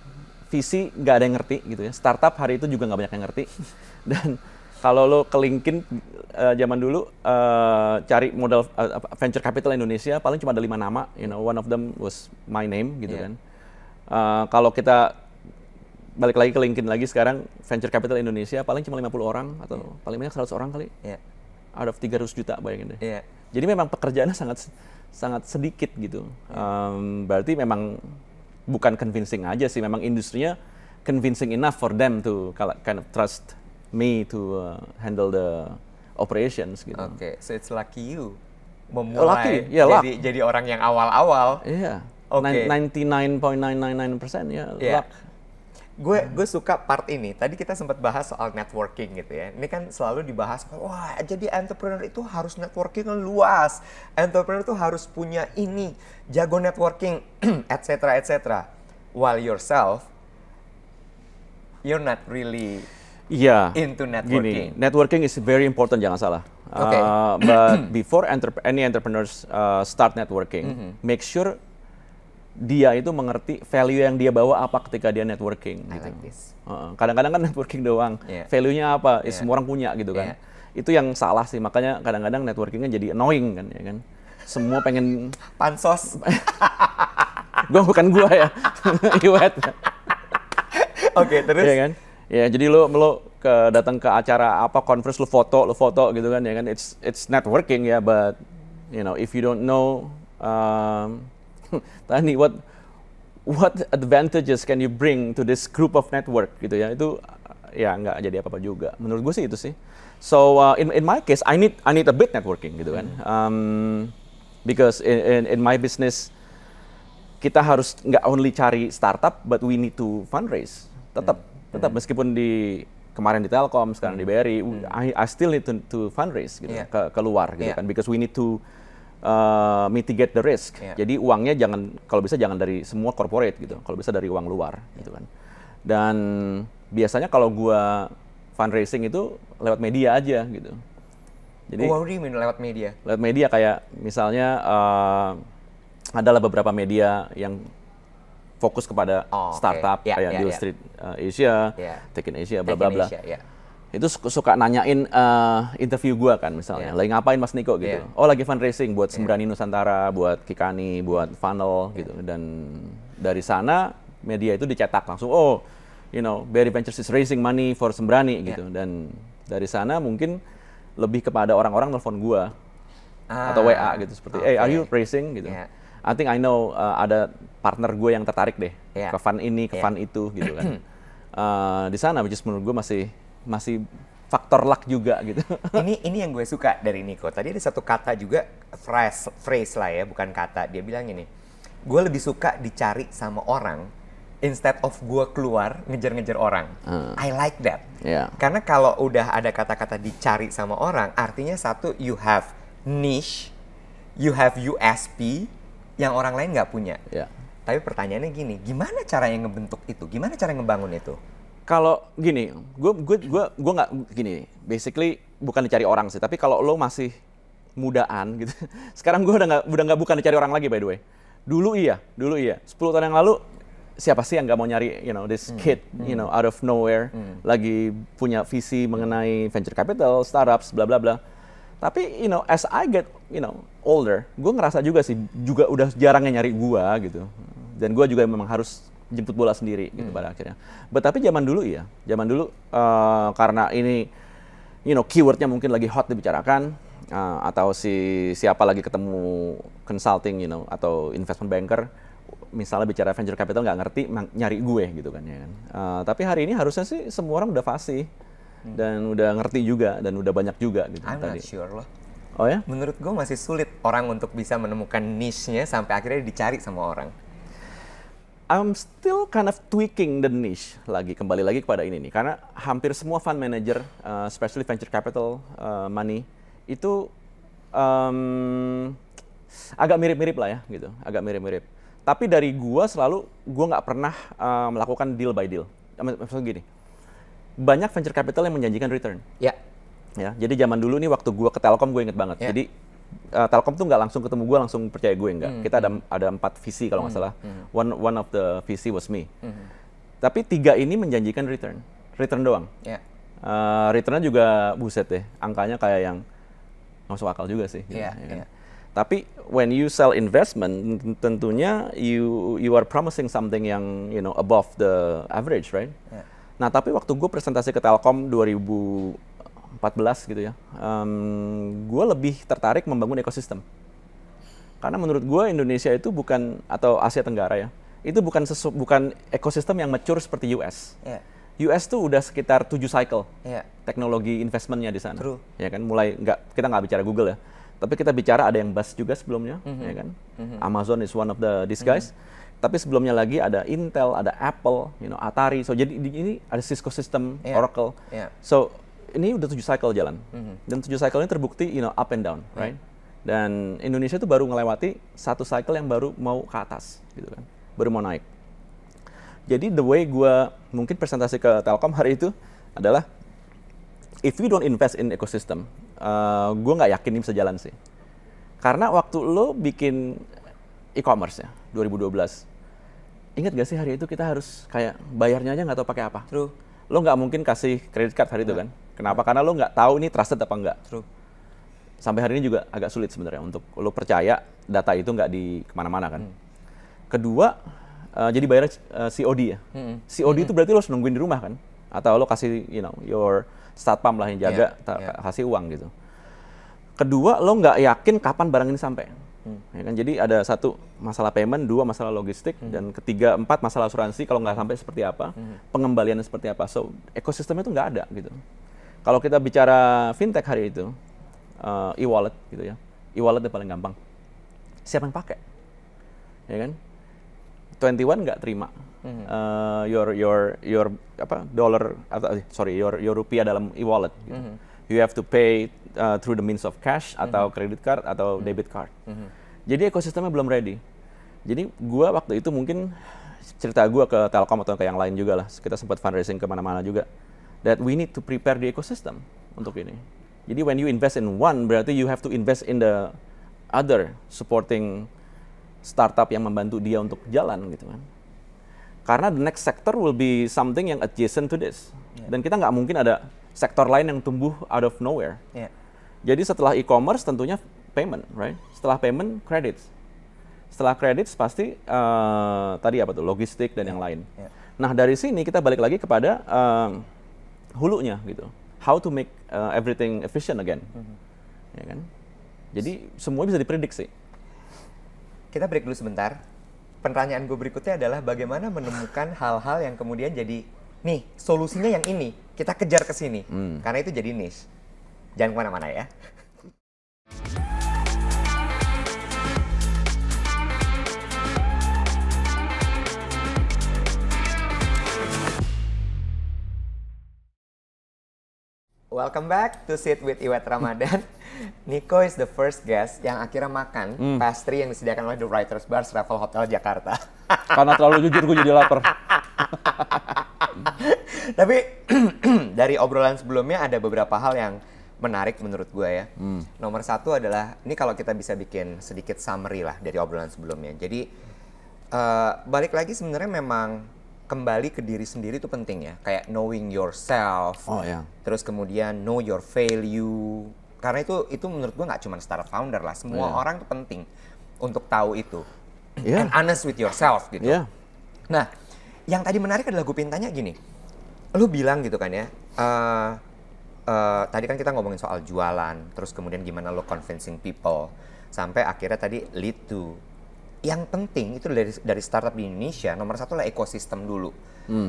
VC nggak ada yang ngerti gitu ya. Startup hari itu juga nggak banyak yang ngerti. Dan kalau lo ke LinkedIn zaman dulu cari modal venture capital Indonesia paling cuma ada 5 nama. You know, one of them was my name gitu kan. Kalau kita balik lagi ke LinkedIn lagi sekarang venture capital Indonesia paling cuma 50 orang atau paling banyak 100 orang kali. Out of 300 juta bayangin deh. Jadi memang pekerjaannya sangat sedikit gitu. Berarti memang bukan convincing aja sih, memang industrinya convincing enough for them to kind of trust me to handle the operations gitu. Okay, so it's lucky you memulai jadi orang yang awal-awal. Iya. Okay. 99.999% luck. Gue suka part ini. Tadi kita sempat bahas soal networking gitu ya. Ini kan selalu dibahas, wah jadi entrepreneur itu harus networking yang luas. Entrepreneur itu harus punya ini, jago networking, etc. While yourself, you're not really into networking. Gini, networking is very important, jangan salah. But before any entrepreneurs start networking, make sure dia itu mengerti value yang dia bawa apa ketika dia networking. Gitu. I like this. Kadang-kadang kan networking doang, value-nya apa? Semua orang punya gitu kan. Itu yang salah sih, makanya kadang-kadang networkingnya jadi annoying kan, ya kan. Semua pengen pansos. bukan gua ya, Iwet. Oke, terus? Ya kan. Ya, jadi lo datang ke acara apa conference lo foto gitu kan, ya kan. It's networking ya, but you know if you don't know Tani, what advantages can you bring to this group of network gitu ya, itu ya nggak jadi apa-apa juga. Menurut gue sih itu sih. So in my case, I need a bit networking gitu kan, because in my business kita harus nggak only cari startup, but we need to fundraise. Tetap meskipun kemarin di Telkom, sekarang di BRI, I still need to fundraise gitu ke luar gitu kan, because we need to mitigate the risk. Jadi uangnya kalau bisa jangan dari semua corporate gitu. Kalau bisa dari uang luar gitu kan. Dan biasanya kalau gua fundraising itu lewat media aja gitu. Jadi what do you mean lewat media? Lewat media kayak misalnya adalah beberapa media yang fokus kepada startup kayak Deal Street Asia, Tech in Asia, bla bla bla. Itu suka nanyain interview gua kan misalnya, lagi ngapain Mas Niko gitu. Oh lagi fundraising buat Sembrani Nusantara, buat Kikani, buat Funnel gitu. Dan dari sana media itu dicetak langsung, oh you know BRI Ventures is raising money for Sembrani gitu. Dan dari sana mungkin lebih kepada orang-orang telepon gua atau WA gitu seperti, are you raising gitu. I think I know ada partner gue yang tertarik deh ke fund ini, ke fund itu gitu kan. Di sana, which is menurut gue masih faktor luck juga gitu. Ini yang gue suka dari Niko. Tadi ada satu kata juga, phrase lah ya, bukan kata. Dia bilang gini, gue lebih suka dicari sama orang instead of gue keluar ngejar-ngejar orang. I like that. Karena kalau udah ada kata-kata dicari sama orang, artinya satu, you have niche, you have USP yang orang lain nggak punya. Tapi pertanyaannya gini, gimana caranya ngebentuk itu? Gimana cara ngebangun itu? Kalau gini, gue nggak gini. Basically bukan dicari orang sih, tapi kalau lo masih mudaan gitu. Sekarang gue udah nggak bukan dicari orang lagi by the way. Dulu iya. 10 tahun yang lalu siapa sih yang nggak mau nyari, you know, this kid, you know, out of nowhere, lagi punya visi mengenai venture capital, startups, bla bla bla. Tapi as I get older, gue ngerasa juga sih juga udah jarangnya nyari gue gitu. Dan gue juga memang harus jemput bola sendiri gitu pada akhirnya. Tapi zaman dulu karena ini keywordnya mungkin lagi hot dibicarakan, atau siapa lagi ketemu consulting atau investment banker, misalnya bicara venture capital nggak ngerti, nyari gue gitu kan ya kan. Tapi hari ini harusnya sih semua orang udah fasih dan udah ngerti juga dan udah banyak juga gitu. I'm not sure loh. Oh ya? Menurut gue masih sulit orang untuk bisa menemukan niche-nya sampai akhirnya dicari sama orang. I'm still kind of tweaking the niche kembali lagi kepada ini nih, karena hampir semua fund manager, especially venture capital money itu agak mirip-mirip lah ya gitu, agak mirip-mirip. Tapi dari gua nggak pernah melakukan deal by deal. Maksudnya gini, banyak venture capital yang menjanjikan return. Ya. Ya, jadi zaman dulu nih waktu gua ke Telkom gue inget banget. Jadi Telkom tuh nggak langsung ketemu gue, langsung percaya gue enggak. Kita ada 4 VC kalau nggak salah. One of the VC was me. Tapi 3 ini menjanjikan return doang. Returnnya juga buset deh, angkanya kayak yang nggak masuk akal juga sih. Gitu, ya kan? Tapi when you sell investment, tentunya you are promising something yang above the average, right? Nah tapi waktu gue presentasi ke Telkom 2014 gitu ya, gue lebih tertarik membangun ekosistem. Karena menurut gue Indonesia itu atau Asia Tenggara ya, itu bukan ekosistem yang mature seperti US. US tuh udah sekitar 7 cycle teknologi investmentnya di sana. True. Ya kan, kita nggak bicara Google ya, tapi kita bicara ada yang bust juga sebelumnya, ya kan. Amazon is one of these guys. Tapi sebelumnya lagi ada Intel, ada Apple, Atari. So jadi ini ada Cisco System, Oracle. So ini udah 7 cycle jalan. Dan 7 cycle ini terbukti up and down, right? Dan Indonesia itu baru ngelewati 1 cycle yang baru mau ke atas gitu kan. Baru mau naik. Jadi the way gue mungkin presentasi ke Telkom hari itu adalah if you don't invest in ecosystem, gue nggak yakin ini bisa jalan sih. Karena waktu lo bikin e-commerce ya 2012, ingat gak sih hari itu kita harus kayak bayarnya aja nggak tahu pakai apa. True. Lo nggak mungkin kasih credit card hari itu kan? Kenapa? Karena lo nggak tahu ini trusted apa enggak. True. Sampai hari ini juga agak sulit sebenarnya untuk lo percaya data itu nggak di kemana-mana kan. Kedua, jadi bayar COD ya. COD itu berarti lo harus nungguin di rumah kan? Atau lo kasih your satpam lah yang jaga, kasih uang gitu. Kedua, lo nggak yakin kapan barang ini sampai. Ya kan? Jadi ada 1 masalah payment, 2 masalah logistik, dan ketiga, 4 masalah asuransi kalau nggak sampai seperti apa, pengembaliannya seperti apa. So ekosistemnya itu nggak ada gitu. Kalau kita bicara fintech hari itu, e-wallet gitu ya, e-wallet yang paling gampang. Siapa yang pakai? Ya kan? 21 nggak terima your dollar your rupiah dalam e-wallet. Gitu. You have to pay through the means of cash atau credit card atau debit card. Jadi ekosistemnya belum ready. Jadi gua waktu itu mungkin cerita gua ke Telkom atau ke yang lain juga lah. Kita sempat fundraising kemana-mana juga. That we need to prepare the ecosystem untuk ini. Jadi when you invest in one, berarti you have to invest in the other supporting startup yang membantu dia untuk jalan gitu kan. Karena the next sector will be something yang adjacent to this. Dan kita nggak mungkin ada sektor lain yang tumbuh out of nowhere. Jadi setelah e-commerce tentunya payment, right? Setelah payment, credits. Setelah credits pasti tadi apa tuh, logistik dan yang lain. Nah dari sini kita balik lagi kepada hulunya gitu. How to make everything efficient again. Ya kan? Jadi semua bisa diprediksi. Kita break dulu sebentar. Pertanyaan gue berikutnya adalah bagaimana menemukan hal-hal yang kemudian jadi, nih solusinya yang ini, kita kejar ke sini. Karena itu jadi niche. Jangan kemana-mana ya. Welcome back to Sit with Iwet Ramadan. Nico is the first guest yang akhirnya makan pastry yang disediakan oleh The Writers Bar Travel Hotel Jakarta. Karena terlalu jujur gue jadi lapar. Tapi dari obrolan sebelumnya ada beberapa hal yang menarik menurut gue ya. Nomor 1 adalah, ini kalau kita bisa bikin sedikit summary lah dari obrolan sebelumnya. Jadi balik lagi sebenarnya memang kembali ke diri sendiri itu penting ya. Kayak knowing yourself. Terus kemudian know your value. Karena itu menurut gue nggak cuma startup founder lah, semua Yeah. orang tuh penting untuk tahu itu. Yeah. And honest with yourself gitu. Yeah. Nah, yang tadi menarik adalah gue pengen tanya gini, lu bilang gitu kan ya, tadi kan kita ngomongin soal jualan, terus kemudian gimana lo convincing people, sampai akhirnya tadi lead to. Yang penting itu dari startup di Indonesia, nomor satu lah ekosistem dulu.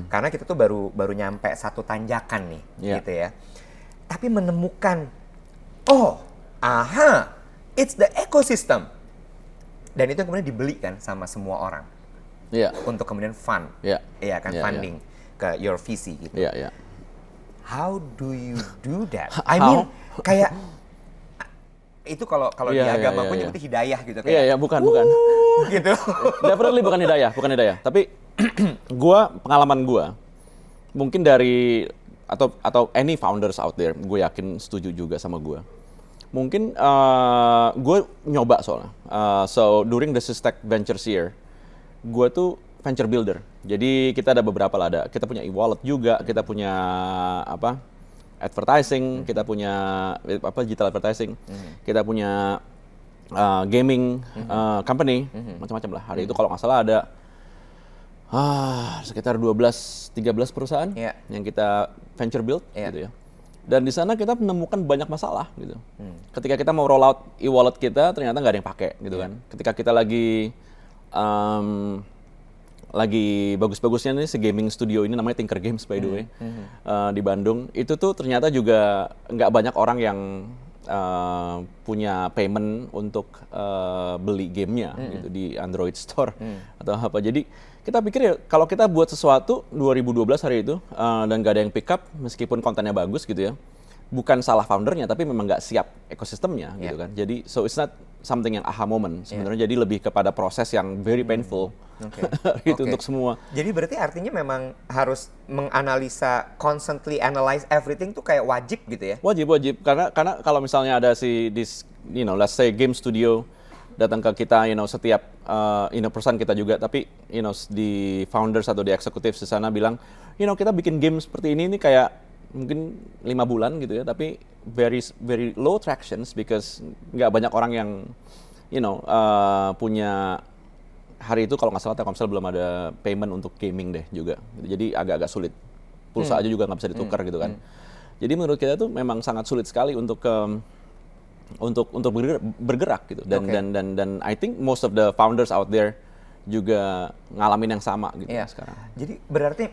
Karena kita tuh baru nyampe satu tanjakan nih, Yeah. gitu ya. Tapi menemukan, it's the ecosystem. Dan itu yang kemudian dibeli kan sama semua orang. Iya. Untuk kemudian fund, Iya. iya kan, Iya, funding ke your VC gitu. Iya, iya. How do you do that? I mean, kayak itu kalau di Iya, iya, agama iya, gue iya. nyebutnya hidayah gitu Iya, iya, bukan. gitu. Definitely bukan hidayah. Tapi pengalaman gua mungkin dari atau any founders out there, gue yakin setuju juga sama gua. Mungkin gue nyoba soalnya. So during the Systech Ventures year, gue tuh venture builder. Jadi kita ada beberapa lah, kita punya e-wallet juga, kita punya advertising, kita punya digital advertising, kita punya gaming company, macam-macam lah. Hari itu kalau nggak salah ada sekitar 12-13 perusahaan Yeah. yang kita venture build Yeah. gitu ya. Dan di sana kita menemukan banyak masalah gitu. Ketika kita mau roll out e-wallet kita, ternyata nggak ada yang pakai gitu kan. Ketika kita lagi bagus-bagusnya nih si gaming studio ini namanya Tinker Games by the way di Bandung, itu tuh ternyata juga nggak banyak orang yang punya payment untuk beli gamenya gitu di Android Store atau apa. Jadi kita pikir ya kalau kita buat sesuatu 2012 hari itu dan nggak ada yang pick up meskipun kontennya bagus gitu ya, bukan salah foundernya tapi memang nggak siap ekosistemnya gitu kan. Jadi so it's not something yang aha moment sebenarnya. Jadi lebih kepada proses yang very painful gitu untuk semua. Jadi berarti artinya memang harus menganalisa, constantly analyze everything tuh kayak wajib gitu ya? Wajib karena kalau misalnya ada let's say game studio datang ke kita, setiap perusahaan kita juga, tapi di founders atau di executives di sana bilang, kita bikin game seperti ini kayak mungkin 5 bulan gitu ya, tapi very very low tractions because nggak banyak orang yang punya. Hari itu kalau nggak salah Telkomsel belum ada payment untuk gaming deh juga, jadi agak-agak sulit. Pulsa aja juga nggak bisa ditukar gitu kan. Jadi menurut kita tuh memang sangat sulit sekali untuk bergerak gitu. Dan I think most of the founders out there juga ngalamin yang sama gitu sekarang. Jadi berarti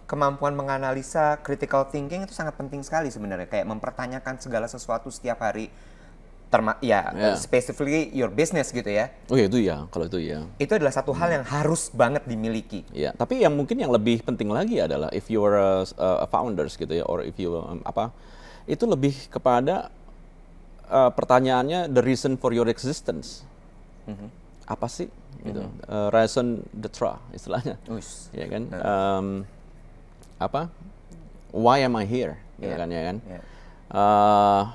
kemampuan menganalisa, critical thinking itu sangat penting sekali sebenarnya, kayak mempertanyakan segala sesuatu setiap hari. Specifically your business gitu ya. Oh ya, itu ya, kalau itu ya. Itu adalah satu hal yang harus banget dimiliki. Ya, tapi yang mungkin yang lebih penting lagi adalah if you're a founders gitu ya, or if you itu lebih kepada pertanyaannya the reason for your existence. Apa sih gitu? Raison d'être istilahnya. Ya kan? Why am I here? Gitu kan ya kan?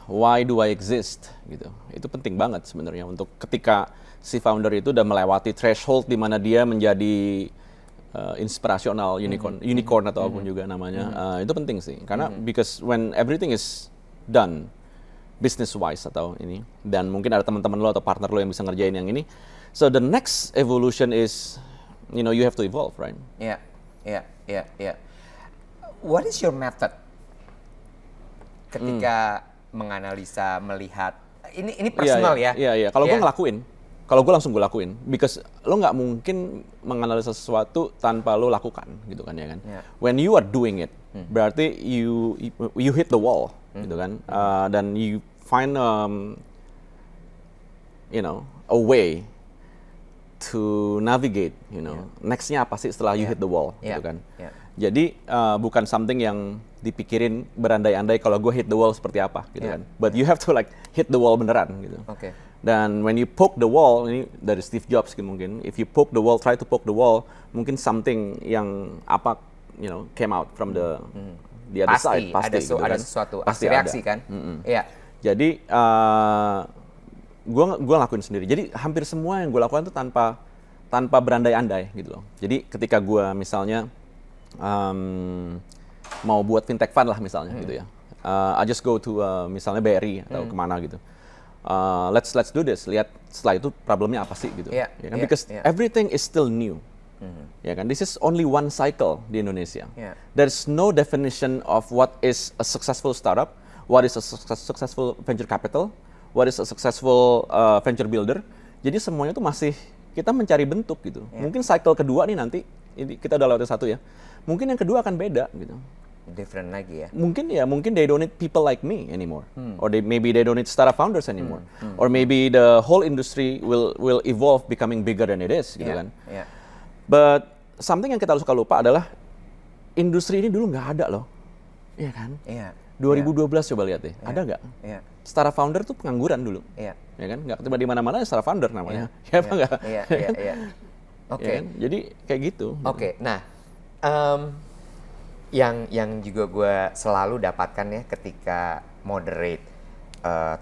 Why do I exist gitu. Itu penting banget sebenarnya untuk ketika si founder itu udah melewati threshold di mana dia menjadi inspirational unicorn atau apapun juga namanya. Itu penting sih karena because when everything is done business wise atau ini, dan mungkin ada teman-teman lo atau partner lo yang bisa ngerjain yang ini, so the next evolution is you have to evolve, right? Yeah. What is your method ketika menganalisa, melihat ini personal ya? Iya. Kalau gue ngelakuin, kalau gue langsung gue lakuin, because lo nggak mungkin menganalisa sesuatu tanpa lo lakukan, gitu kan ya kan? Yeah. When you are doing it, berarti you hit the wall, gitu kan? Dan you find a way to navigate, nextnya apa sih setelah you hit the wall, gitu kan? Jadi bukan something yang dipikirin berandai-andai kalau gue hit the wall seperti apa, gitu kan? But you have to hit the wall beneran, gitu. Dan when you poke the wall, ini dari Steve Jobs mungkin, if you poke the wall, try to poke the wall, mungkin something yang came out from the other side, pasti gitu ada kan? sesuatu, pasti reaksi ada. kan? Iya. Jadi gue ngelakuin sendiri. Jadi hampir semua yang gue lakukan itu tanpa berandai-andai gitu loh. Jadi ketika gue misalnya mau buat fintech fund lah misalnya gitu ya, I just go to misalnya BRI atau kemana gitu. Let's do this. Lihat setelah itu problemnya apa sih gitu. Yeah, Ya kan? yeah, Because yeah. everything is still new. Ya kan? This is only one cycle di Indonesia. Yeah. There's no definition of what is a successful startup, what is a successful venture capital, what is a successful venture builder. Jadi semuanya tuh masih kita mencari bentuk gitu. Mungkin cycle kedua nih nanti, ini kita udah lewat satu ya. Mungkin yang kedua akan beda gitu. Different lagi ya. Mungkin they don't need people like me anymore, or maybe they don't need startup founders anymore, or maybe the whole industry will evolve becoming bigger than it is, gitu kan. Yeah. But something yang kita suka lupa adalah industri ini dulu nggak ada loh, iya kan? Iya. 2012 coba lihat deh, ada nggak? Iya. Startup founder tuh pengangguran dulu, Iya. ya kan? Nggak ketemu di mana-mana startup founder namanya, ya apa nggak? Iya. Oke. Ya kan? Jadi kayak gitu. Oke. Nah, yang juga gue selalu dapatkan ya ketika moderate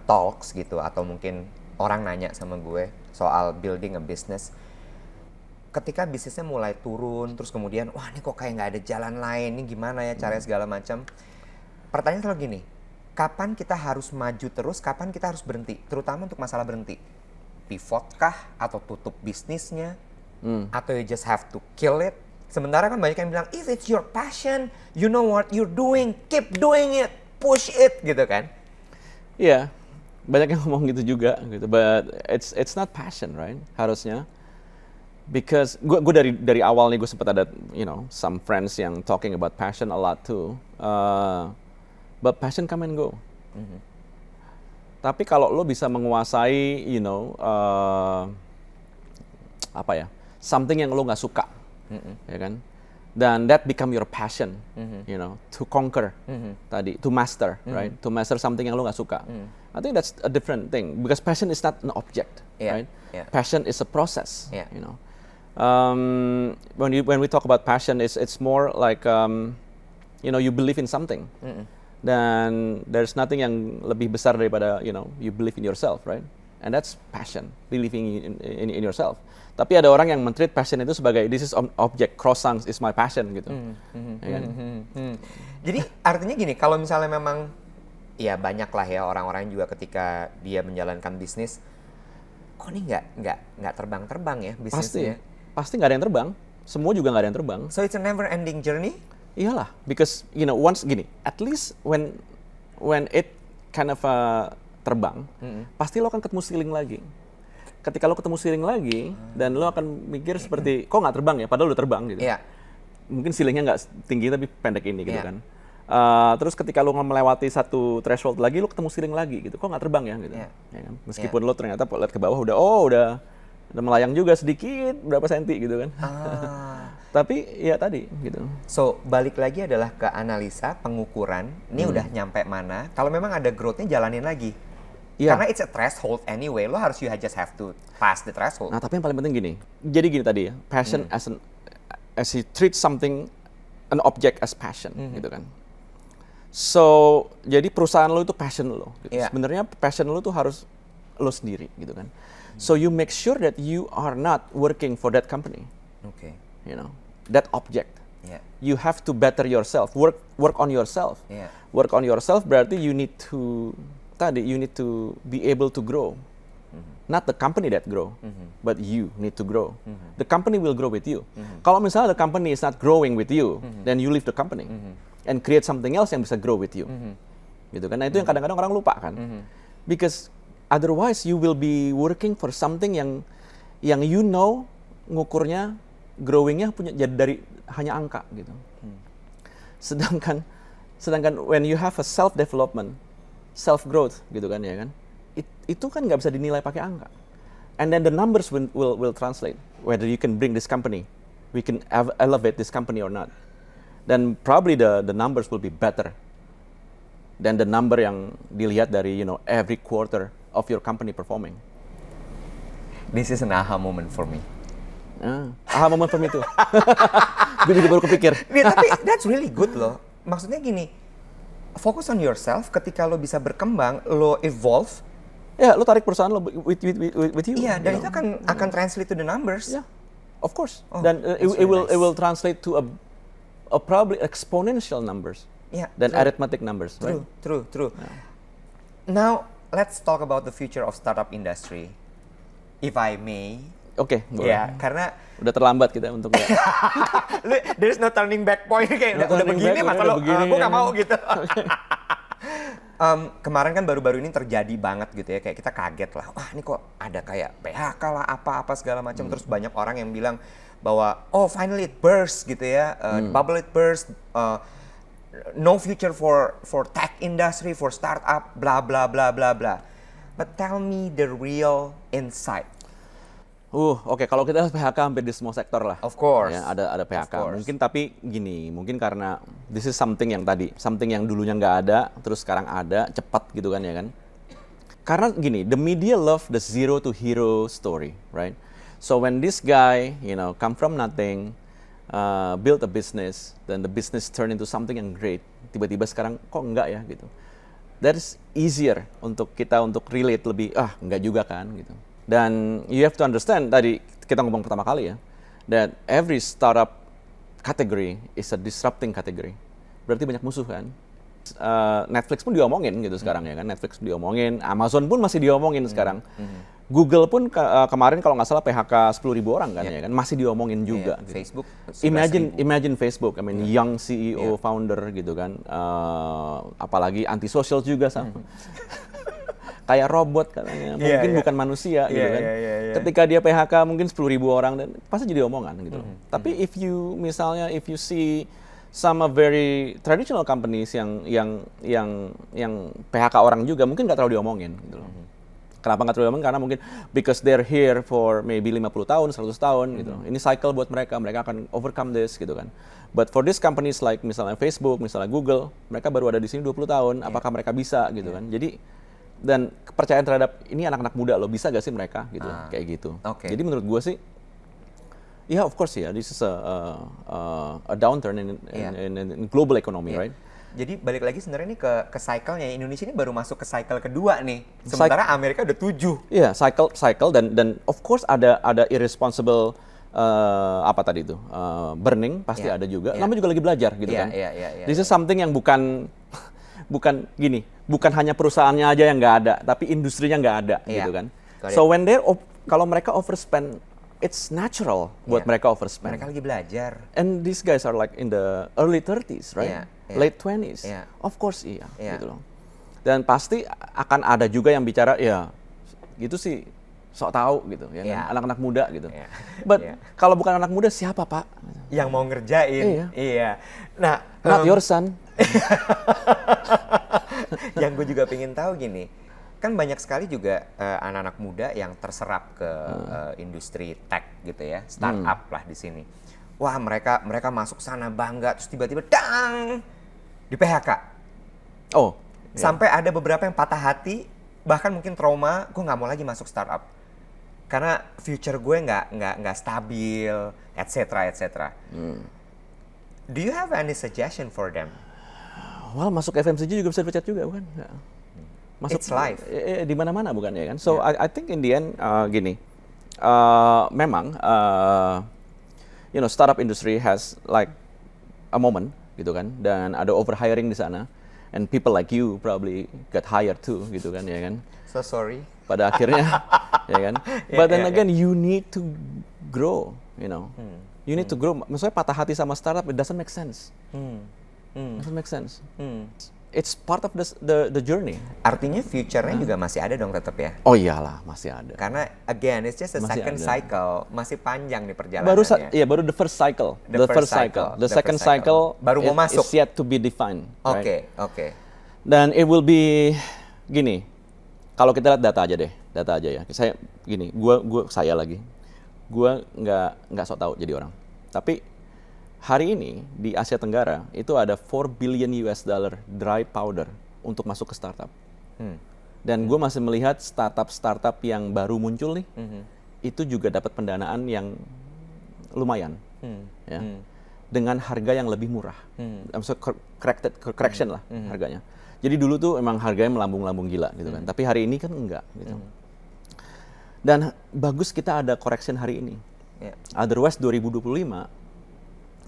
talks gitu, atau mungkin orang nanya sama gue soal building a business, ketika bisnisnya mulai turun, terus kemudian wah ini kok kayak nggak ada jalan lain, ini gimana ya caranya segala macam. Pertanyaan selalu gini, kapan kita harus maju terus, kapan kita harus berhenti, terutama untuk masalah berhenti, pivot kah atau tutup bisnisnya, atau you just have to kill it. Sementara kan banyak yang bilang, if it's your passion, you know what you're doing, keep doing it, push it, gitu kan? Iya, banyak yang ngomong gitu juga gitu. But it's not passion, right? Harusnya, because gue dari awal nih gue sempat ada some friends yang talking about passion a lot too. But passion come and go. Tapi kalau lo bisa menguasai, something yang lo nggak suka. Ya kan, dan that become your passion, to conquer, to master, right? To master something yang lo nggak suka. I think that's a different thing because passion is not an object, right? Yeah. Passion is a process, When we talk about passion, it's more like you believe in something, dan there's nothing yang lebih besar daripada you believe in yourself, right? And that's passion, believing in yourself. Tapi ada orang yang men-treat passion itu sebagai this is object, croissants is my passion gitu. Ya kan? Jadi artinya gini, kalau misalnya memang ya banyak lah ya orang-orang juga ketika dia menjalankan bisnis, kok ini nggak terbang-terbang ya bisnisnya? Pasti nggak ada yang terbang. Semua juga nggak ada yang terbang. So it's a never-ending journey? Iyalah, because once gini, at least when it kind of terbang, pasti lo akan ketemu ceiling lagi. Ketika lo ketemu ceiling lagi, dan lo akan mikir seperti, kok nggak terbang ya? Padahal udah terbang gitu. Yeah. Mungkin ceilingnya nggak tinggi tapi pendek ini gitu kan. Terus ketika lo melewati satu threshold lagi, lo ketemu ceiling lagi gitu. Kok nggak terbang ya gitu. Ya kan? Meskipun lo ternyata lihat ke bawah udah melayang juga sedikit, berapa senti gitu kan. Tapi ya tadi gitu. So balik lagi adalah ke analisa, pengukuran. Ini udah nyampe mana? Kalau memang ada growth-nya jalanin lagi. Yeah. Karena it's a threshold anyway, lo harus just have to pass the threshold. Nah, tapi yang paling penting gini. Jadi gini tadi ya, passion as you treat something, an object as passion, gitu kan. So, jadi perusahaan lo itu passion lo. Gitu. Yeah. Sebenarnya passion lo tuh harus lo sendiri, gitu kan. So you make sure that you are not working for that company. Okay. That object. Yeah. You have to better yourself, work on yourself. Yeah. Work on yourself berarti you need to be able to grow. Not the company that grow, but you need to grow. The company will grow with you. Kalau misalnya the company is not growing with you, then you leave the company and create something else yang bisa grow with you. Gitu kan? Nah, itu yang kadang-kadang orang lupa kan. Because otherwise you will be working for something yang ngukurnya growingnya punya jadi dari hanya angka gitu. Sedangkan when you have a self development, self growth gitu kan ya kan, itu kan nggak bisa dinilai pakai angka, and then the numbers will translate whether you can bring this company, we can elevate this company or not, then probably the numbers will be better than the number yang dilihat dari every quarter of your company performing. This is an aha moment for me. Aha moment for me too. Gue juga baru kepikir. Tapi that's really good loh. Maksudnya gini, fokus on yourself. Ketika lo bisa berkembang, lo evolve. Ya, lo tarik perusahaan lo with you. Iya, dan itu akan translate to the numbers. Yeah, of course. Dan it will translate to a probably exponential numbers. Yeah, dan true. arithmetic numbers, right? True. Now, let's talk about the future of startup industry. If I may. Oke, boleh. Ya, karena Udah terlambat kita untuk there's no turning back point kayak No udah turning begini back, masa udah lo, begini, gue ya nggak mau kan? gitu. Kemarin kan baru-baru ini terjadi banget gitu ya, kayak kita kaget lah, wah ini kok ada kayak PHK lah apa-apa segala macam, terus banyak orang yang bilang bahwa oh finally it burst gitu ya, bubble it burst, no future for tech industry, for startup, bla bla bla bla bla. But tell me the real insight. Oke, kalau kita PHK hampir di semua sektor lah. Of course. Ya, ada PHK. Of course. Mungkin tapi gini, mungkin karena this is something yang tadi, something yang dulunya nggak ada, terus sekarang ada, cepat gitu kan ya kan. Karena gini, the media love the zero to hero story, right? So when this guy, come from nothing, build a business, then the business turn into something yang great. Tiba-tiba sekarang kok enggak ya gitu. That's easier untuk kita untuk relate lebih, enggak juga kan gitu. Dan you have to understand, tadi kita ngomong pertama kali ya, that every startup category is a disrupting category. Berarti banyak musuh kan. Netflix pun diomongin gitu sekarang ya kan. Netflix diomongin, Amazon pun masih diomongin sekarang. Google pun kemarin kalau nggak salah PHK 10.000 orang kan ya kan, masih diomongin juga. Gitu. Facebook. Imagine Facebook, I mean young CEO, founder gitu kan, apalagi anti social juga sama. Kayak robot katanya, mungkin bukan manusia gitu kan. Ketika dia PHK mungkin 10.000 orang dan pasti jadi omongan gitu. Tapi if you see some very traditional companies yang PHK orang juga mungkin nggak terlalu diomongin gitu loh. Kenapa nggak terlalu diomongin? Karena mungkin because they're here for maybe 50 tahun, 100 tahun gitu. Ini cycle buat mereka akan overcome this gitu kan. But for these companies like misalnya Facebook, misalnya Google, mereka baru ada di sini 20 tahun, apakah mereka bisa gitu kan. Jadi dan kepercayaan terhadap ini anak-anak muda loh, bisa gak sih mereka gitu, kayak gitu. Okay. Jadi menurut gue sih, of course ya, this is a downturn in global economy, right? Jadi balik lagi sebenarnya ini ke cycle-nya, Indonesia ini baru masuk ke cycle kedua nih, sementara Amerika udah 7. Iya, cycle dan of course ada irresponsible apa tadi itu, burning pasti ada juga. Namanya juga lagi belajar gitu kan. This is something yang bukan gini, bukan hanya perusahaannya aja yang nggak ada, tapi industrinya nggak ada gitu kan. So when kalau mereka overspend, it's natural buat mereka overspend. Mereka lagi belajar. And these guys are like in the early 30s, right? Late 20s. Of course gitu loh. Dan pasti akan ada juga yang bicara, ya gitu sih sok tahu gitu ya kan? Anak-anak muda gitu. But kalau bukan anak muda siapa Pak? Yang mau ngerjain. Iya. Nah, not your son. Yang gue juga pengen tahu gini, kan banyak sekali juga anak-anak muda yang terserap ke industri tech gitu ya, startup lah di sini. Wah mereka masuk sana bangga, terus tiba-tiba dang di PHK. Sampai ada beberapa yang patah hati, bahkan mungkin trauma, gue nggak mau lagi masuk startup karena future gue nggak stabil, etc. Do you have any suggestion for them? Well, masuk FMCG juga bisa dipecat juga, bukan? Masuk, it's life. Di mana-mana bukan ya kan? So I think in the end gini, memang startup industry has like a moment gitu kan, dan ada overhiring di sana, and people like you probably got hired too gitu kan ya kan? So sorry. Pada akhirnya, ya kan? But then again, you need to grow, You need to grow. Maksudnya patah hati sama startup, it doesn't make sense. Doesn't make sense. It's part of the journey. Artinya future-nya juga masih ada dong tetap ya? Oh iyalah, masih ada. Karena again, it's just a second cycle. Masih panjang nih perjalanannya. Baru the first cycle. The first cycle. The second cycle baru mau masuk. Is yet to be defined. Oke. Dan it will be gini. Kalau kita lihat data aja ya. Gue nggak sok tahu jadi orang. Tapi hari ini di Asia Tenggara itu ada $4 billion dry powder untuk masuk ke startup. Dan gue masih melihat startup yang baru muncul nih, itu juga dapat pendanaan yang lumayan, ya, dengan harga yang lebih murah. Correction lah harganya. Jadi dulu tuh emang harganya melambung-lambung gila gitu kan. Tapi hari ini kan enggak gitu. Dan bagus kita ada correction hari ini. Otherwise 2025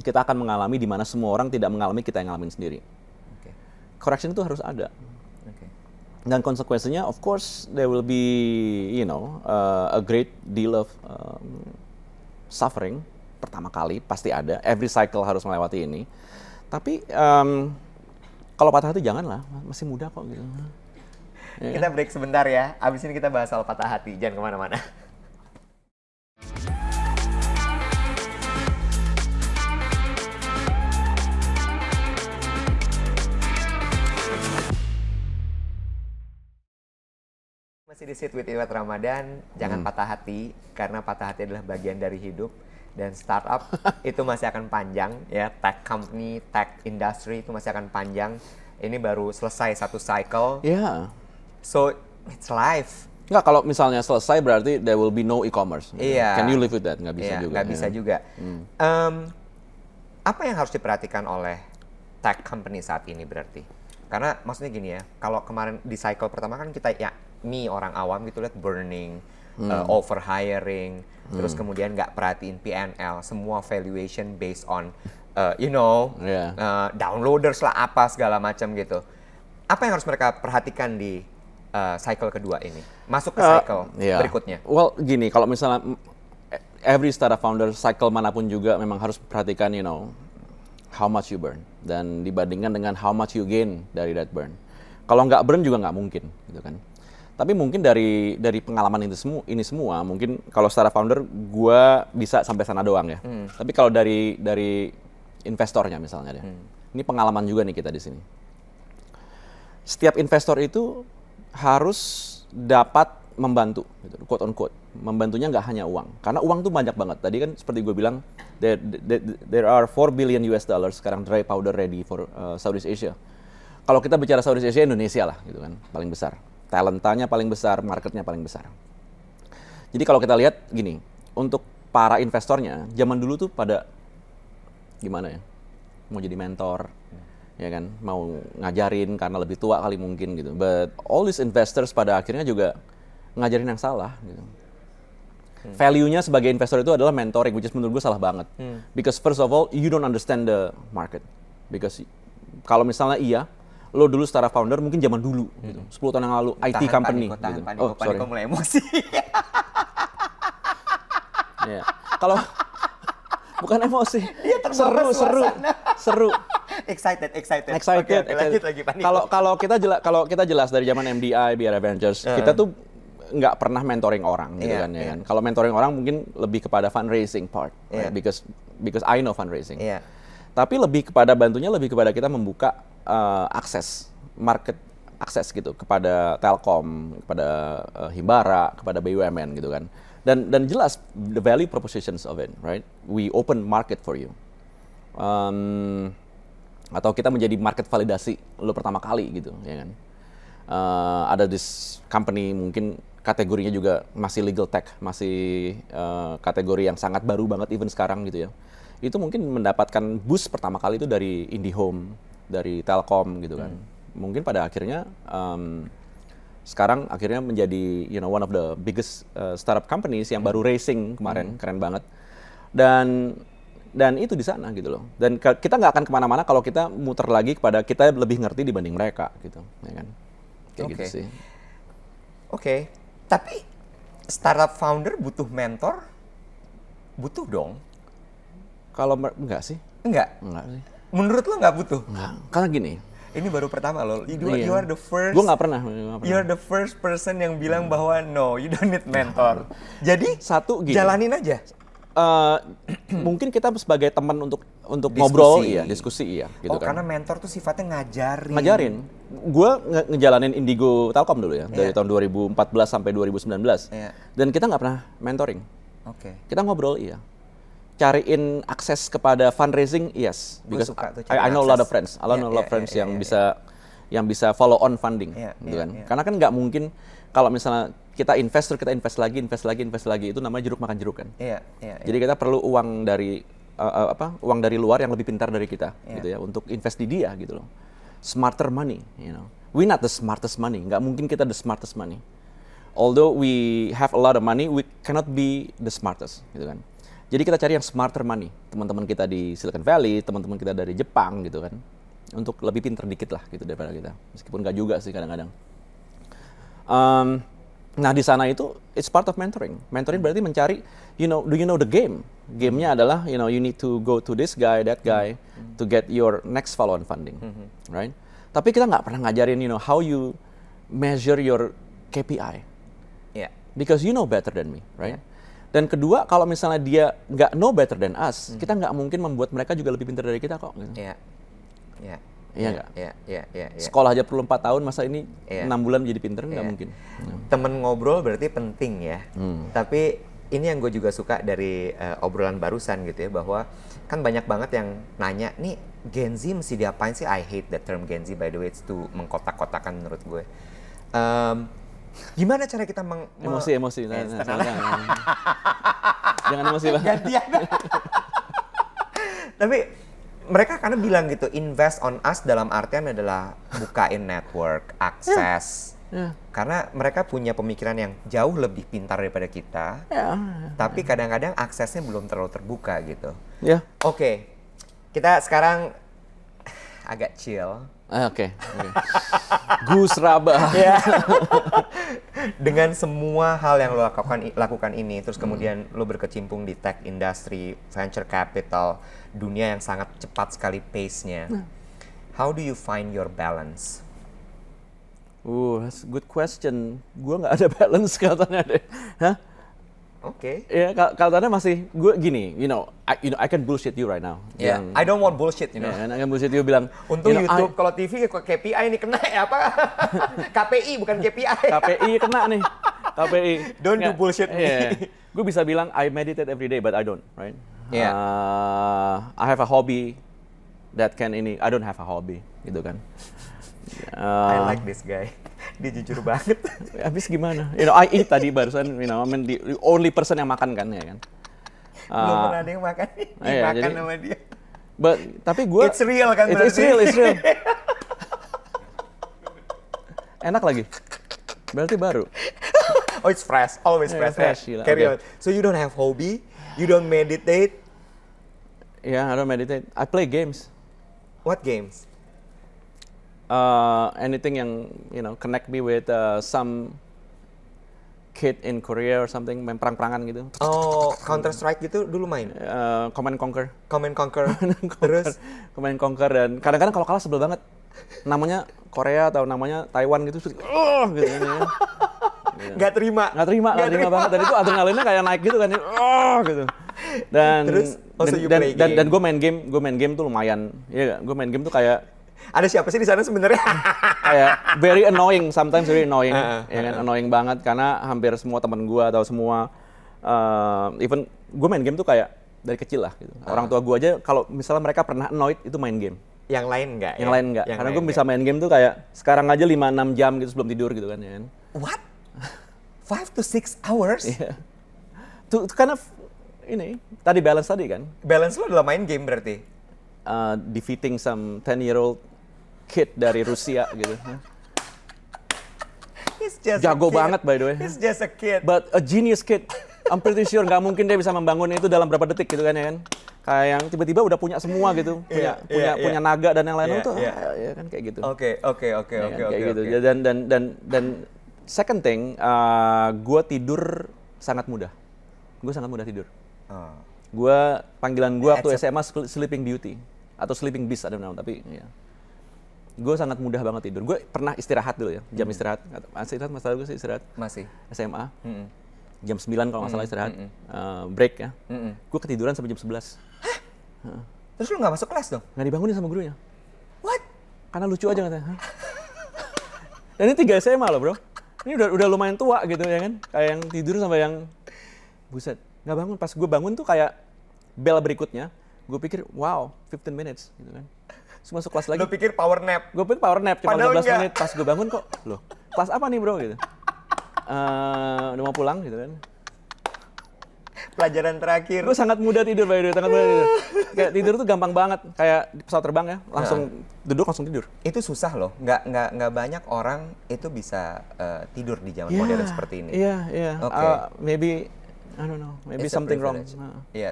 kita akan mengalami di mana semua orang tidak mengalami, kita yang ngalamin sendiri. correction itu harus ada. Oke. Dan konsekuensinya, of course, there will be, a great deal of suffering. Pertama kali pasti ada. Every cycle harus melewati ini. Tapi kalau patah hati janganlah, masih muda kok gitu. Kita break sebentar ya. Abis ini kita bahas soal patah hati. Jangan kemana-mana. Masih di Sit with Iwet Ramadan, jangan patah hati, karena patah hati adalah bagian dari hidup. Dan startup itu masih akan panjang, ya. Tech company, tech industry itu masih akan panjang. Ini baru selesai satu cycle. Yeah. So, it's life. Nggak, kalau misalnya selesai berarti there will be no e-commerce. Iya. Can you live with that? Nggak bisa Iya, juga. nggak bisa juga. Apa yang harus diperhatikan oleh tech company saat ini berarti? Karena maksudnya gini ya, kalau kemarin di cycle pertama kan kita, ya, orang awam gitu lihat burning, over hiring, terus kemudian nggak perhatiin PNL, semua valuation based on, downloaders lah apa segala macam gitu. Apa yang harus mereka perhatikan di cycle kedua ini? Masuk ke cycle berikutnya. Well, gini, kalau misalnya every startup founder cycle manapun juga memang harus perhatikan, how much you burn dan dibandingkan dengan how much you gain dari that burn. Kalau nggak burn juga nggak mungkin, gitu kan. Tapi mungkin dari pengalaman ini semua, mungkin kalau startup founder, gue bisa sampai sana doang ya. Tapi kalau dari investornya misalnya deh, ini pengalaman juga nih kita di sini. Setiap investor itu harus dapat membantu, gitu, quote on quote. Membantunya nggak hanya uang, karena uang tuh banyak banget. Tadi kan seperti gue bilang, there are 4 billion US dollars sekarang dry powder ready for Southeast Asia. Kalau kita bicara Southeast Asia, Indonesia lah, gitu kan, paling besar. Talentanya paling besar, marketnya paling besar. Jadi kalau kita lihat gini, untuk para investornya, zaman dulu tuh pada gimana ya, mau jadi mentor, ya kan, mau ngajarin karena lebih tua kali mungkin gitu. But all these investors pada akhirnya juga ngajarin yang salah gitu. Value-nya sebagai investor itu adalah mentoring, which is menurut gue salah banget. Because first of all, you don't understand the market. Because kalau misalnya lo dulu startup founder mungkin zaman dulu, gitu, 10 tahun yang lalu, IT company. Paniko mulai emosi. Yeah. Kalau bukan emosi, seru. Excited. Lagi panik. Kalau kita jelas dari zaman MDI, BRI Ventures, kita tuh nggak pernah mentoring orang, gitu kan, ya kan. Kalau mentoring orang mungkin lebih kepada fundraising part, right? Because I know fundraising. Tapi lebih kepada kita membuka market akses gitu kepada Telkom, kepada Himbara, kepada BUMN gitu kan. Dan jelas the value propositions of it, right? We open market for you. Atau kita menjadi market validasi lo pertama kali gitu, ya kan. Ada this company mungkin kategorinya juga masih legal tech, masih kategori yang sangat baru banget even sekarang gitu ya. Itu mungkin mendapatkan boost pertama kali itu dari IndiHome, dari Telkom gitu kan. Mungkin pada akhirnya sekarang akhirnya menjadi one of the biggest startup companies yang baru racing kemarin, keren banget. Dan itu di sana gitu loh. Dan kita nggak akan kemana-mana kalau kita muter lagi kepada kita lebih ngerti dibanding mereka gitu, ya kan. Kayak gitu sih. Oke. Tapi startup founder butuh mentor? Butuh dong. Kalau enggak sih? Enggak sih. Menurut lo nggak butuh? Enggak. Karena gini. Ini baru pertama lo. You are the first. Gue nggak pernah. You are the first person yang bilang bahwa no, you don't need mentor. Jadi gini, jalanin aja. Mungkin kita sebagai teman untuk diskusi. Ngobrol, diskusi gitu kan. Karena mentor tuh sifatnya ngajarin. Gue ngejalanin Indigo Telkom dulu ya, dari tahun 2014 sampai 2019. Dan kita nggak pernah mentoring. Kita ngobrol, cariin akses kepada fundraising, yes. Because I know a lot of friends. Yang bisa follow on funding, gitu kan. Karena kan nggak mungkin kalau misalnya kita invest lagi itu namanya jeruk makan jeruk kan. Jadi kita perlu uang dari luar yang lebih pintar dari kita, gitu ya, untuk invest di dia gitu loh. Smarter money, we not the smartest money. Nggak mungkin kita the smartest money. Although we have a lot of money, we cannot be the smartest, gitu kan. Jadi kita cari yang smarter money. Teman-teman kita di Silicon Valley, teman-teman kita dari Jepang gitu kan. untuk lebih pinter dikit lah gitu daripada kita. Meskipun nggak juga sih kadang-kadang. Nah di sana itu it's part of mentoring. Mentoring berarti mencari, do you know the game? Game-nya adalah, you need to go to this guy, that guy, to get your next follow-on funding, right? Tapi kita nggak pernah ngajarin, how you measure your KPI. Yeah. Because you know better than me, right? Dan kedua, kalau misalnya dia nggak know better than us, kita nggak mungkin membuat mereka juga lebih pintar dari kita kok. Gitu. Iya. Iya. Iya nggak? Iya. Sekolah aja perlu 4 tahun, masa ini Iya. 6 bulan jadi pintar? Nggak Iya. mungkin. Temen ngobrol berarti penting ya. Tapi ini yang gue juga suka dari obrolan barusan gitu ya, bahwa kan banyak banget yang nanya, nih Gen Z mesti diapain sih? I hate the term Gen Z, by the way, it's too mengkotak-kotakan menurut gue. Gimana cara kita Emosi. Jangan emosi lah. gantian. Tapi mereka karena bilang gitu, invest on us dalam artian adalah bukain network, akses. Karena mereka punya pemikiran yang jauh lebih pintar daripada kita. Tapi kadang-kadang aksesnya belum terlalu terbuka gitu. Oke. Kita sekarang agak chill. Oke. Gus Raba. Dengan semua hal yang lo lakukan ini, terus kemudian lo berkecimpung di tech industry, venture capital, dunia yang sangat cepat sekali pace-nya. How do you find your balance? That's a good question. Gua nggak ada balance katanya deh. Oke. Ya, katanya masih gue gini, I can bullshit you right now. Yeah, I don't want bullshit, I can bullshit you bilang. Untung YouTube, kalau TV KPI ini kena ya apa? KPI bukan KPI. KPI kena nih. KPI. Don't do bullshit me. Gue bisa bilang I meditate every day, but I don't, right? Yeah. I have a hobby that I don't have a hobby, gitu kan. I like this guy. Dia jujur banget. Habis gimana? I eat tadi barusan, the only person yang makan kan, ya kan? Belum pernah ada yang makan, dimakan sama dia. Tapi gue... It's real kan berarti? It's real. Enak lagi. Berarti baru. Oh, it's fresh. Always fresh. Carry on. So you don't have hobby? You don't meditate? Yeah, I don't meditate. I play games. What games? Anything yang connect me with some kid in Korea or something, main perang-perangan gitu. Oh, Counter Strike gitu dulu main? Command Conquer. Terus? Command Conquer, dan kadang-kadang kalau kalah sebel banget. Namanya Korea atau namanya Taiwan gitu, gitu ya. Nggak terima banget. Dan itu adrenalinnya kayak naik gitu kan, gitu. Dan terus, dan gue main game tuh lumayan. Iya, gue main game tuh kayak ada siapa sih di sana sebenarnya? Kayak very annoying, sometimes very annoying, ya kan, annoying banget karena hampir semua teman gue atau semua even gue main game tuh kayak dari kecil lah gitu. Orang tua gue aja kalau misalnya mereka pernah annoyed itu main game. Yang lain enggak? Yang lain enggak. Karena gue bisa main game tuh kayak sekarang aja 5-6 jam gitu sebelum tidur gitu kan, ya kan. What? 5 to 6 hours? Iya. Tuh kind of tadi balance tadi kan. Balance lo adalah main game berarti? Defeating some 10-year-old kid dari Rusia gitu. Jago banget by the way. He's just a kid. But a genius kid. I'm pretty sure nggak mungkin dia bisa membangun itu dalam berapa detik gitu kan, ya kan. Kayak yang tiba-tiba udah punya semua gitu. Punya naga dan yang lain itu ya kan kayak gitu. Oke. Gitu. Dan second thing, gue tidur sangat mudah. Gue sangat mudah tidur. Panggilan gue waktu SMA Sleeping Beauty atau Sleeping Beast ada nama, tapi ya. Gue sangat mudah banget tidur. Gue pernah istirahat dulu ya, jam istirahat. Masalah gue sih istirahat. Masih. SMA. Jam 9 kalau nggak salah istirahat. Break ya. Gue ketiduran sampai jam 11. Hah? Terus lu nggak masuk kelas dong? Nggak dibangunin sama gurunya. What? Karena lucu aja katanya. Dan ini 3 SMA loh bro. Ini udah lumayan tua gitu ya kan. Kayak yang tidur sampai yang buset. Nggak bangun. Pas gue bangun tuh kayak bel berikutnya. Gue pikir wow 15 minutes gitu kan. Terus masuk kelas lagi. Lu pikir power nap? Gue pikir power nap cuma Padahal 15 menit. Pas gue bangun kok, loh kelas apa nih bro gitu. Udah mau pulang gitu kan. Pelajaran terakhir. Gue sangat mudah tidur by the way, sangat mudah tidur. Kayak tidur tuh gampang banget. Kayak di pesawat terbang ya, langsung duduk langsung tidur. Itu susah loh. Nggak banyak orang itu bisa tidur di zaman modern seperti ini. Iya. Okay. Maybe I don't know. Maybe It's something wrong.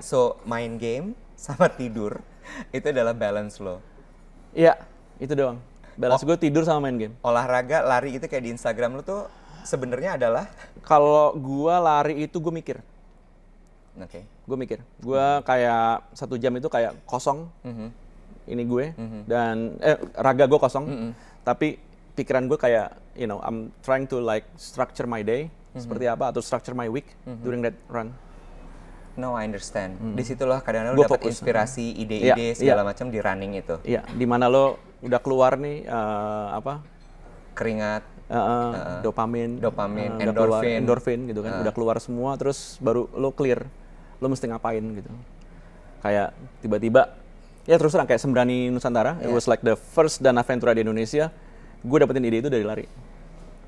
So main game sama tidur itu adalah balance lo. Iya. Itu doang. Balance gue tidur sama main game. Olahraga, lari itu kayak di Instagram lu tuh sebenarnya adalah Kalau gue lari itu gue mikir. oke. Gue mikir. Gue kayak 1 jam itu kayak kosong. Ini gue. Dan raga gue kosong. Tapi pikiran gue kayak, I'm trying to like structure my day. Seperti apa, atau structure my week during that run. No, I understand. Disitulah kadang-kadang Gua lu dapat fokus. inspirasi, ide-ide Iya, segala iya. macam di running itu. Iya, dimana lo udah keluar nih, Keringat, dopamin, Dopamin, udah keluar endorfin. endorfin gitu kan, udah keluar semua, terus baru lo clear, lo mesti ngapain gitu. Kayak tiba-tiba, ya terus terang kayak Sembrani Nusantara, it was like the first Dana Ventura di Indonesia, gue dapetin ide itu dari lari.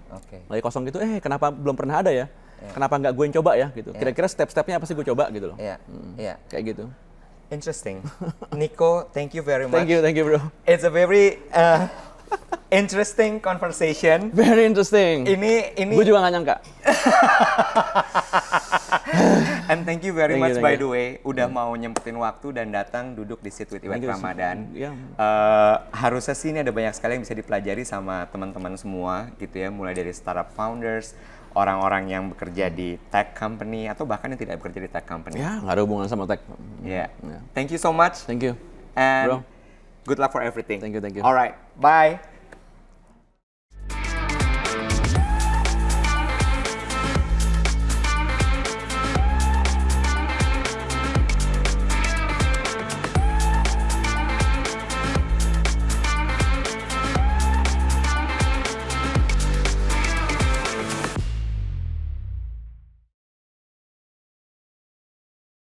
Oke. Lagi kosong gitu, kenapa belum pernah ada ya? Kenapa nggak gue yang coba ya gitu? Kira-kira step-stepnya apa sih gue coba gitu loh? Iya, iya. Kayak gitu. Interesting. Nico, thank you very much. Thank you bro. It's a very interesting conversation. Very interesting. Ini Gue juga nggak nyangka. And thank you very Thank you, much thank by you. the way udah mau nyempetin waktu dan datang duduk di Sit with Iwan Thank you. Ramadan. Yeah. Harusnya sih ini ada banyak sekali yang bisa dipelajari sama teman-teman semua gitu ya, mulai dari startup founders, orang-orang yang bekerja di tech company atau bahkan yang tidak bekerja di tech company. Ya, nggak ada hubungan sama tech. Yeah. Yeah. Thank you so much. Thank you. And Bro. good luck for everything. Thank you, thank you. All right. Bye.